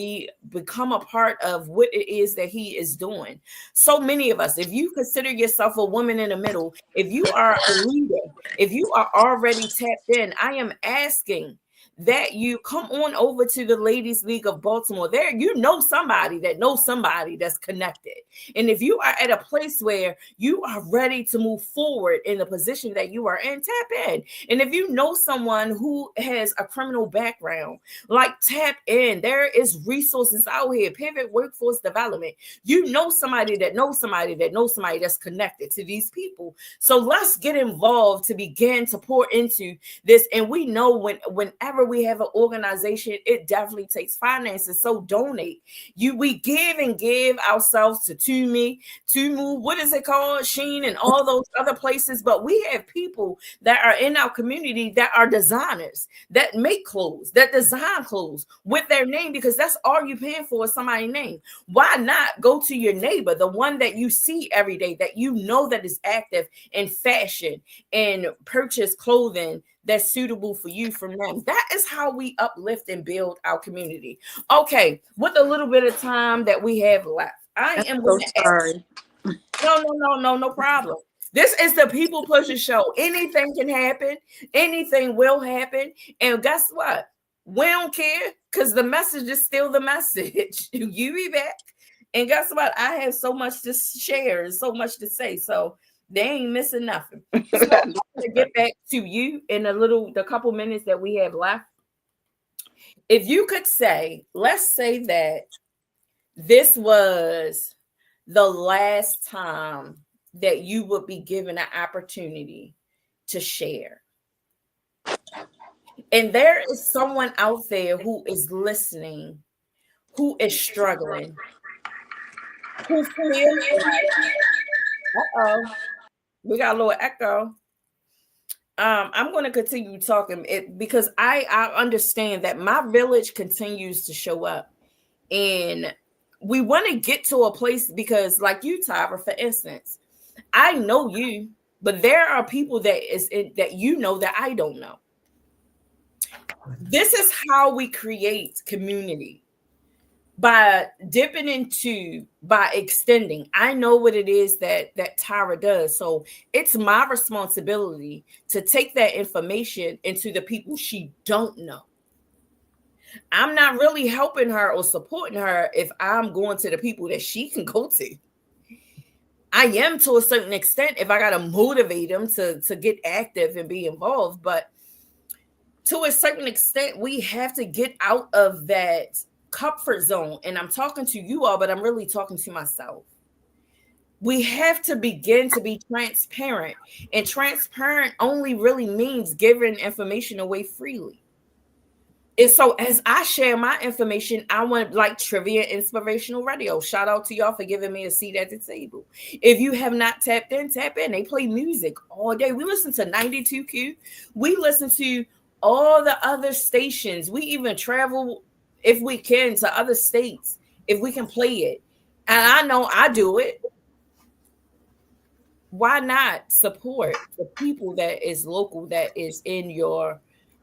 become a part of what it is that he is doing. So many of us, if you consider yourself a woman in the middle, if you are a leader, if you are already tapped in, I am asking that you come on over to the Ladies League of Baltimore. There, you know somebody that knows somebody that's connected. And if you are at a place where you are ready to move forward in the position that you are in, tap in. And if you know someone who has a criminal background, like, tap in. There is resources out here. Pivot Workforce Development. You know somebody that knows somebody that knows somebody that's connected to these people. So let's get involved to begin to pour into this. And we know whenever we have an organization, it definitely takes finances. So donate. We give ourselves to Tumu, what is it called? Sheen and all those other places. But we have people that are in our community that are designers, that make clothes, that design clothes with their name, because that's all you're paying for is somebody's name. Why not go to your neighbor, the one that you see every day, that you know that is active in fashion, and purchase clothing that's suitable for you from them? That is how we uplift and build our community. Okay, with a little bit of time that we have left, I am going to sorry. No problem. This is the People Pusher Show. Anything can happen. Anything will happen. And guess what? We don't care, because the message is still the message. You be back. And guess what? I have so much to share and so much to say. So they ain't missing nothing. So I'm going to get back to you in the couple minutes that we have left. If you could say, let's say that this was the last time that you would be given an opportunity to share, and there is someone out there who is listening, who is struggling, who feels like, uh-oh, we got a little echo. I'm going to continue talking because I understand that my village continues to show up, and we want to get to a place because, like you, Tyra, for instance, I know you, but there are people that you know that I don't know. This is how we create community, by dipping into, by extending. I know what it is that Tyra does, so it's my responsibility to take that information into the people she don't know. I'm not really helping her or supporting her if I'm going to the people that she can go to. I am, to a certain extent, if I got to motivate them to get active and be involved, but to a certain extent, we have to get out of that comfort zone. And I'm talking to you all, but I'm really talking to myself. We have to begin to be transparent. And transparent only really means giving information away freely. And so as I share my information, I want, like Trivia Inspirational Radio. Shout out to y'all for giving me a seat at the table. If you have not tapped in, tap in. They play music all day. We listen to 92Q. We listen to all the other stations. We even travel, if we can, to other states if we can play it. And I know I do it. Why not support the people that is local, that is in your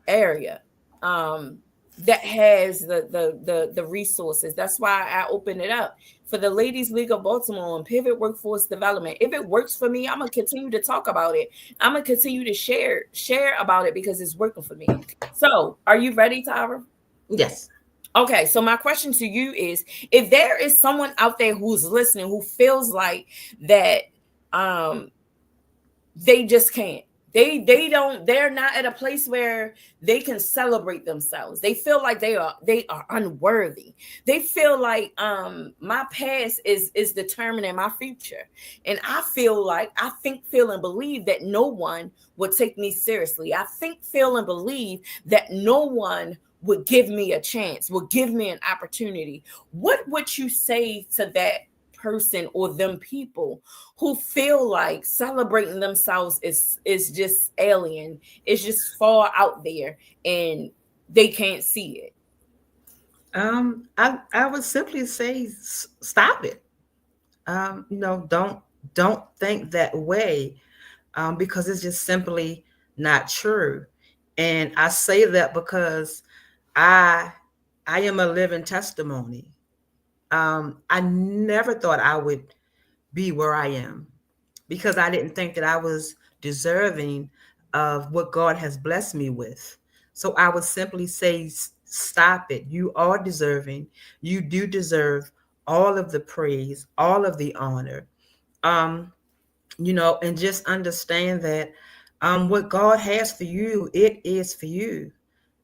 area, that has the resources? That's why I open it up for the Ladies League of Baltimore and Pivot Workforce Development. If it works for me, I'm gonna continue to talk about it. I'm gonna continue to share about it because it's working for me. So, are you ready, Tyra? Yes. Okay, so my question to you is, if there is someone out there who's listening who feels like that they just can't, they're not at a place where they can celebrate themselves. They feel like they are unworthy. They feel like my past is determining my future, and I think, feel, and believe that no one would take me seriously. I think, feel, and believe that no one would give me a chance, would give me an opportunity. What would you say to that person or them people who feel like celebrating themselves is just alien, it's just far out there, and they can't see it? I would simply say stop it. Don't think that way, because it's just simply not true. And I say that because I I am a living testimony. I never thought I would be where I am because I didn't think that I was deserving of what God has blessed me with. So I would simply say, stop it. You are deserving. You do deserve all of the praise, all of the honor. Um, and just understand that what God has for you, it is for you.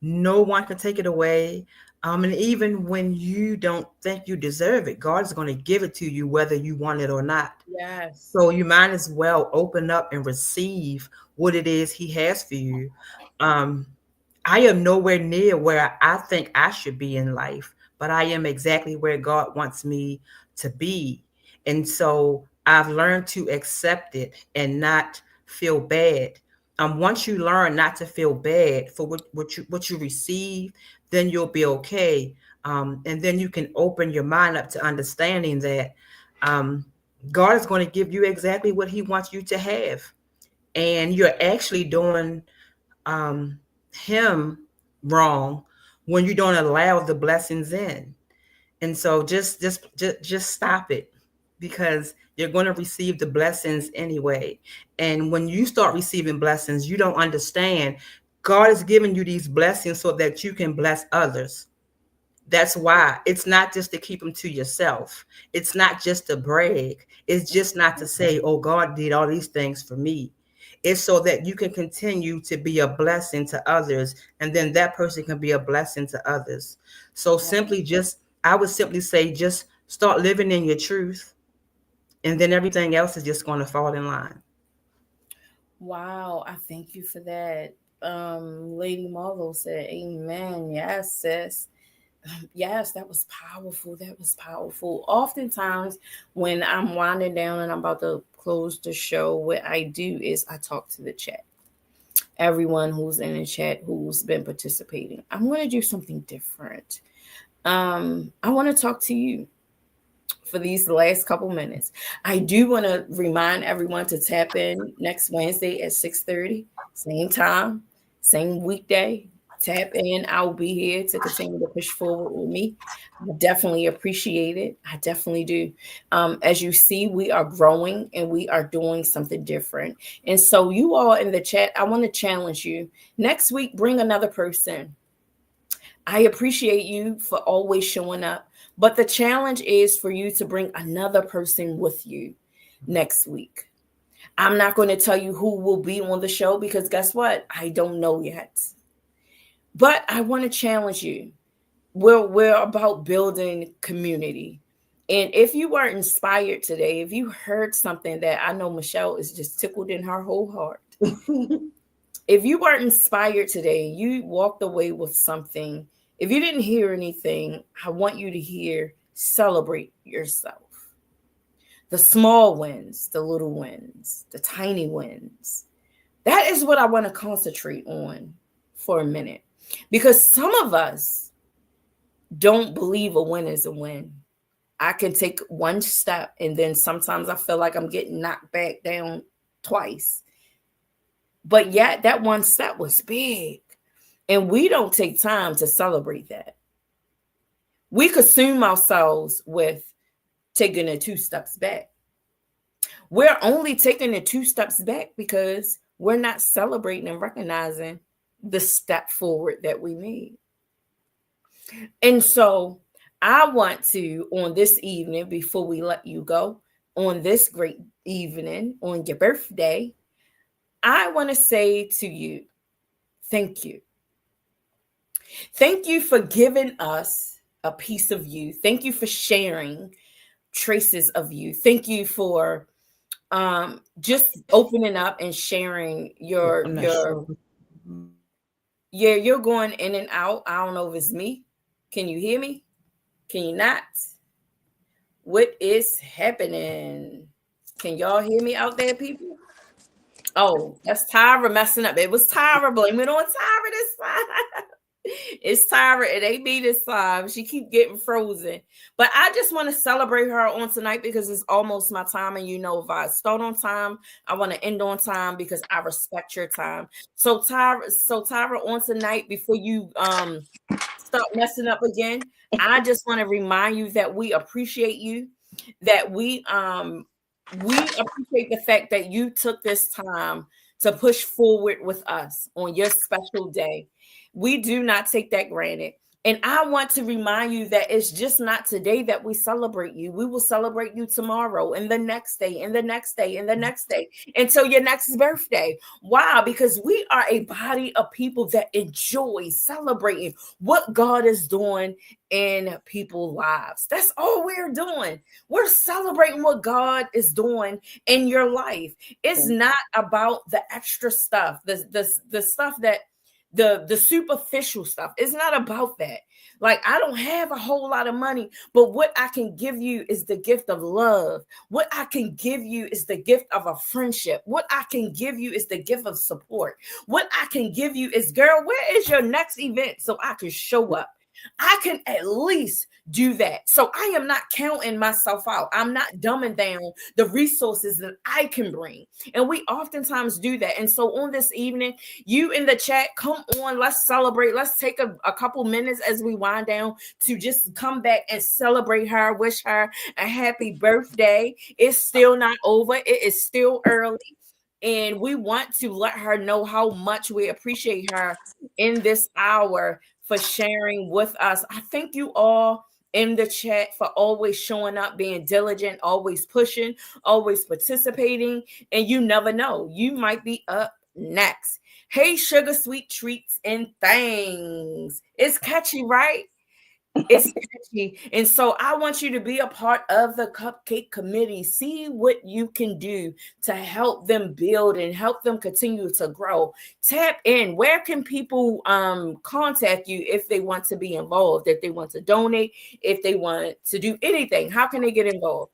No one can take it away. And even when you don't think you deserve it, God is going to give it to you whether you want it or not. Yes. So you might as well open up and receive what it is He has for you. Um, I am nowhere near where I think I should be in life, but I am exactly where God wants me to be. And so I've learned to accept it and not feel bad. Once you learn not to feel bad for what you receive, then you'll be okay. And then you can open your mind up to understanding that um, God is going to give you exactly what He wants you to have, and you're actually doing um, Him wrong when you don't allow the blessings in. And so just stop it, because you're going to receive the blessings anyway. And when you start receiving blessings, you don't understand God is giving you these blessings so that you can bless others. That's why it's not just to keep them to yourself. It's not just to brag. It's just not to say, oh, God did all these things for me. It's so that you can continue to be a blessing to others, and then that person can be a blessing to others. So I would simply say, just start living in your truth, and then everything else is just going to fall in line. Wow, I thank you for that. Lady Marlo said, amen. Yes, sis. Yes, that was powerful. That was powerful. Oftentimes, when I'm winding down and I'm about to close the show, what I do is I talk to the chat. Everyone who's in the chat who's been participating. I'm going to do something different. I want to talk to you for these last couple minutes. I do want to remind everyone to tap in next Wednesday at 6:30, same time, same weekday. Tap in. I'll be here to continue to push forward with me. I definitely appreciate it. I definitely do. As you see, we are growing and we are doing something different. And so, you all in the chat, I want to challenge you. Next week, bring another person. I appreciate you for always showing up. But the challenge is for you to bring another person with you next week. I'm not going to tell you who will be on the show because guess what? I don't know yet. But I want to challenge you. We're about building community. And if you were inspired today, if you heard something that I know Michelle is just tickled in her whole heart, if you were inspired today, you walked away with something. If you didn't hear anything, I want you to hear celebrate yourself. The small wins, the little wins, the tiny wins. That is what I want to concentrate on for a minute. Because some of us don't believe a win is a win. I can take one step and then sometimes I feel like I'm getting knocked back down twice. But yet that one step was big. And we don't take time to celebrate that. We consume ourselves with taking the 2 steps back. We're only taking the 2 steps back because we're not celebrating and recognizing the step forward that we made. And so I want to, on this evening, before we let you go, on this great evening, on your birthday, I want to say to you, thank you. Thank you for giving us a piece of you. Thank you for sharing traces of you. Thank you for just opening up and sharing your Sure. yeah, you're going in and out. I don't know if it's me. Can you hear me? Can you not? What is happening? Can y'all hear me out there, people? Oh, that's Tyra messing up. It was Tyra. Blame it on Tyra this time. It's Tyra. It ain't me this time. She keep getting frozen. But I just want to celebrate her on tonight because it's almost my time. And you know, if I start on time, I want to end on time because I respect your time. So Tyra, on tonight, before you start messing up again, I just want to remind you that we appreciate you, that we appreciate the fact that you took this time to push forward with us on your special day. We do not take that granted. And I want to remind you that it's just not today that we celebrate you. We will celebrate you tomorrow and the next day and the next day and the next day until your next birthday. Why? Because we are a body of people that enjoy celebrating what God is doing in people's lives. That's all we're doing. We're celebrating what God is doing in your life. It's not about the extra stuff, the stuff that the superficial stuff. It's not about that. Like, I don't have a whole lot of money, but what I can give you is the gift of love. What I can give you is the gift of a friendship. What I can give you is the gift of support. What I can give you is, girl, where is your next event so I can show up? I can at least do that. So I am not counting myself out. I'm not dumbing down the resources that I can bring. And we oftentimes do that. And so on this evening, you in the chat, come on, let's celebrate. Let's take a couple minutes as we wind down to just come back and celebrate her, wish her a happy birthday. It's still not over. It is still early. And we want to let her know how much we appreciate her in this hour for sharing with us. I thank you all in the chat for always showing up, being diligent, always pushing, always participating. And you never know, you might be up next. Hey, sugar sweet treats and things. It's catchy, right? It's catchy. And so I want you to be a part of the cupcake committee. See what you can do to help them build and help them continue to grow. Tap in. Where can people contact you if they want to be involved, if they want to donate, if they want to do anything? How can they get involved?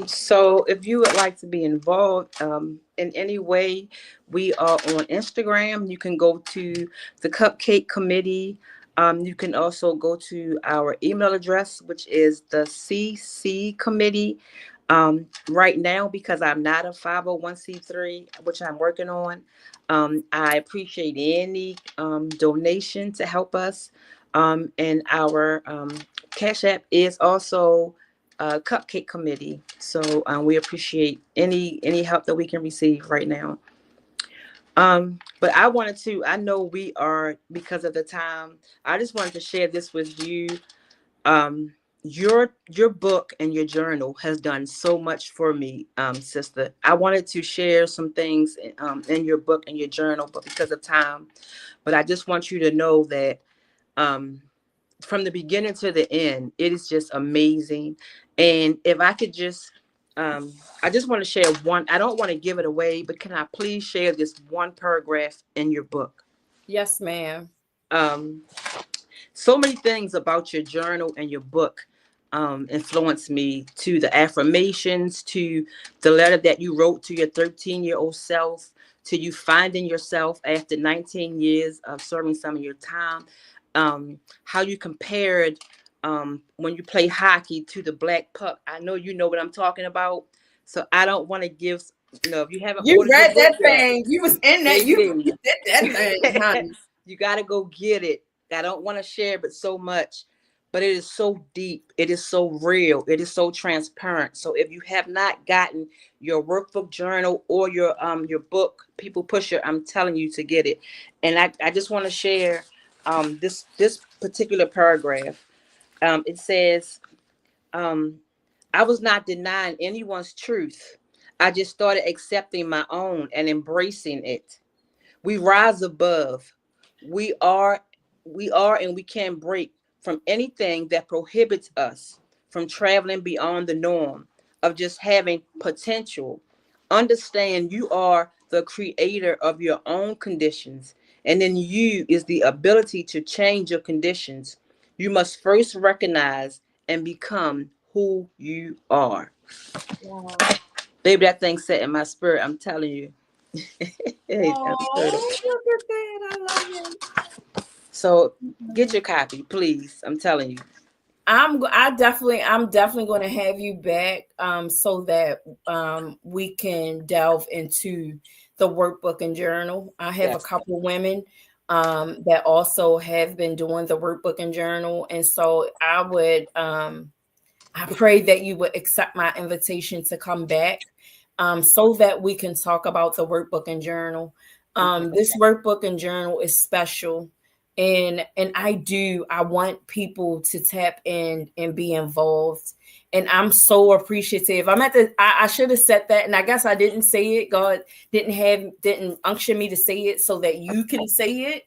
So if you would like to be involved in any way, we are on Instagram. You can go to the Cupcake Committee. You can also go to our email address, which is the CC Committee. Right now, because I'm not a 501c3, which I'm working on, I appreciate any donation to help us. And our Cash App is also Cupcake Committee. So we appreciate any help that we can receive right now. But I know we are, because of the time, I just wanted to share this with you. Your book and your journal has done so much for me, sister. I wanted to share some things in your book and your journal, but because of time, but I just want you to know that from the beginning to the end, it is just amazing. And if I could just, I just want to share one. I don't want to give it away, but can I please share this one paragraph in your book? Yes, ma'am. Um, so many things about your journal and your book influenced me, to the affirmations, to the letter that you wrote to your 13-year-old self, to you finding yourself after 19 years of serving some of your time, how you compared when you play hockey to the black puck. I know you know what I'm talking about. So I don't want to give, if you haven't You ordered your read book that yet, thing. You was in that. You baby, did that thing, honey. you got to go get it. I don't want to share but so much, but it is so deep. It is so real. It is so transparent. So if you have not gotten your workbook journal or your book, People Pusher, I'm telling you to get it. And I just want to share this particular paragraph. It says, I was not denying anyone's truth. I just started accepting my own and embracing it. We rise above. We are, and we can break from anything that prohibits us from traveling beyond the norm of just having potential. Understand you are the creator of your own conditions, and in you is the ability to change your conditions. You must first recognize and become who you are. Wow. Baby, that thing set in my spirit. I'm telling you. Oh, look at that. I love it. So get your copy, please. I'm telling you. I'm definitely going to have you back so that we can delve into the workbook and journal. I have a Yes. couple women that also have been doing the workbook and journal, and so I pray that you would accept my invitation to come back so that we can talk about the workbook and journal. This workbook and journal is special. And I want people to tap in and be involved. And I'm so appreciative. I should have said that, and I guess I didn't say it. God didn't unction me to say it so that you can say it.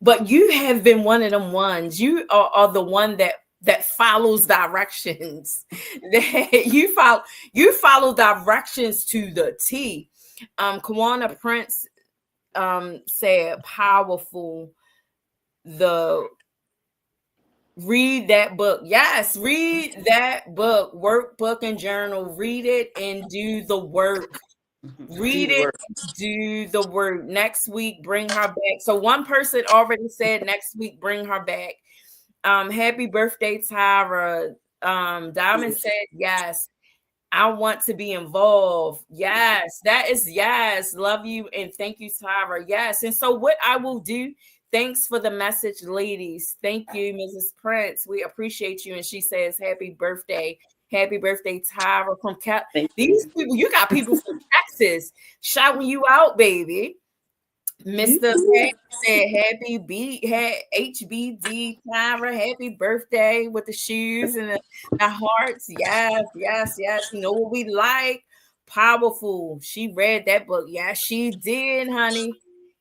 But you have been one of them ones. You are the one that follows directions. That you follow directions to the T. Kawana Prince said powerful. Read that book. Yes, read that book, workbook and journal. Read it and do the work. Read it, do the work. Next week, bring her back. So one person already said next week, bring her back. Happy birthday, Tyra. Diamond said yes. I want to be involved. Yes, that is yes. Love you and thank you, Tyra. Yes. And so what I will do, thanks for the message, ladies. Thank you, Mrs. Prince. We appreciate you. And she says, happy birthday. Happy birthday, Tyra from These people, you got people from Texas shouting you out, baby. Mr. Mac said, HBD Tyra, happy birthday with the shoes and the hearts. Yes, yes, yes. You know what we like? Powerful. She read that book. Yes, she did, honey.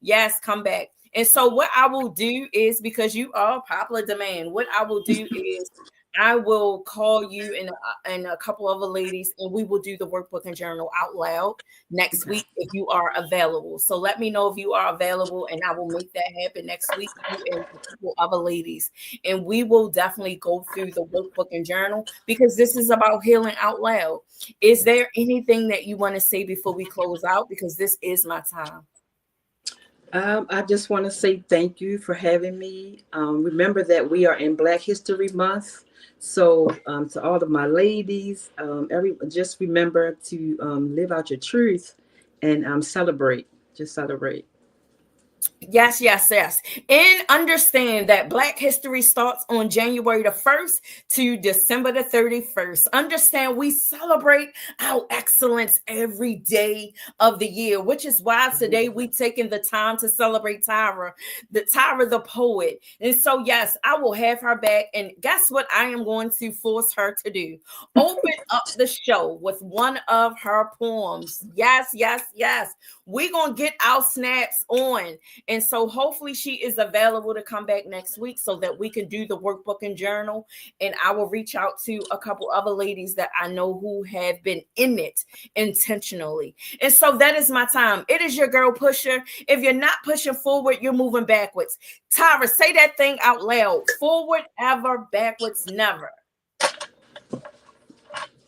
Yes, come back. And so what I will do is, because you are popular demand, what I will do is I will call you and a couple other ladies, and we will do the workbook and journal out loud next week if you are available. So let me know if you are available, and I will make that happen next week. You and a couple other ladies, and we will definitely go through the workbook and journal, because this is about healing out loud. Is there anything that you want to say before we close out? Because this is my time. I just want to say thank you for having me. Remember that we are in Black History Month. So to all of my ladies, just remember to live out your truth and celebrate. Just celebrate. Yes, yes, yes. And understand that Black History starts on January the 1st to December the 31st. Understand we celebrate our excellence every day of the year, which is why today we taking the time to celebrate T.R.I.V.I., the poet. And so, yes, I will have her back. And guess what I am going to force her to do? Open up the show with one of her poems. Yes, yes, yes. We're going to get our snaps on. And so hopefully she is available to come back next week so that we can do the workbook and journal. And I will reach out to a couple other ladies that I know who have been in it intentionally. And so that is my time. It is your girl Pus'Her. If you're not pushing forward, you're moving backwards. Tyra, say that thing out loud. Forward ever, backwards never.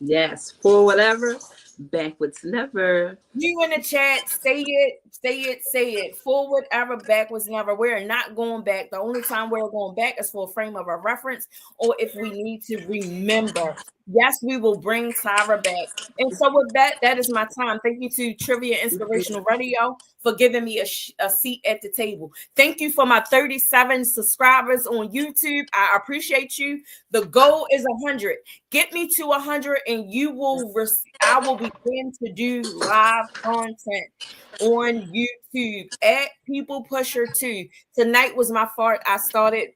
Yes, for whatever, backwards never. You in the chat, say it, say it, say it. Forward ever, backwards never. We're not going back. The only time we're going back is for a frame of a reference, or if we need to remember. Yes, we will bring T.R.I.V.I.A back. And so with that, that is my time. Thank you to Trivia Inspirational Radio for giving me a seat at the table. Thank you for my 37 subscribers on YouTube. I appreciate you. The goal is 100. Get me to 100 and I will begin to do live content on YouTube at People Pus'Her 2. Tonight was my fault. I started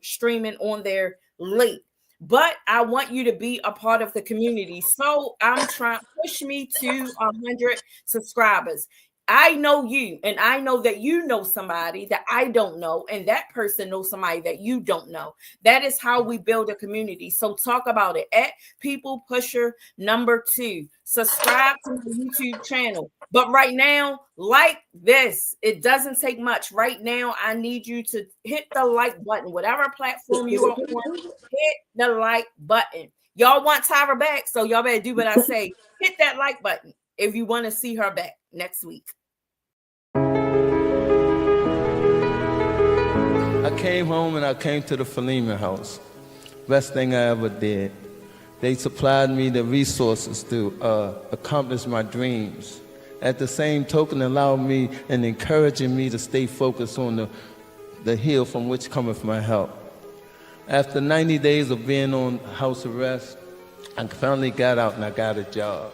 streaming on there late. But I want you to be a part of the community. So I'm trying to push me to 100 subscribers. I know you, and I know that you know somebody that I don't know, and that person knows somebody that you don't know. That is how we build a community. So talk about it at People Pus'Her 2. Subscribe to my YouTube channel. But right now, like this. It doesn't take much. Right now, I need you to hit the like button. Whatever platform you are on, hit the like button. Y'all want T.R.I.V.I.A back, so y'all better do what I say. Hit that like button if you want to see her back next week. I came home and I came to the Philemon house. Best thing I ever did. They supplied me the resources to accomplish my dreams. At the same token, allowed me and encouraging me to stay focused on the hill from which cometh my help. After 90 days of being on house arrest, I finally got out and I got a job.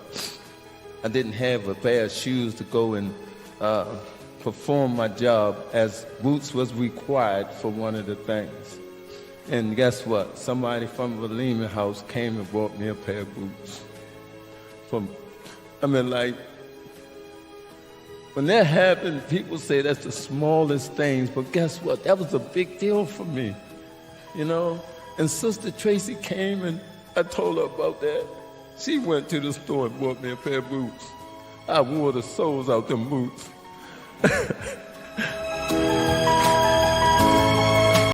I didn't have a pair of shoes to go and perform my job, as boots was required for one of the things. And guess what? Somebody from the Lehman house came and bought me a pair of boots. When that happened, people say that's the smallest things, but guess what? That was a big deal for me, you know? And Sister Tracy came and I told her about that. She went to the store and bought me a pair of boots. I wore the soles out them boots.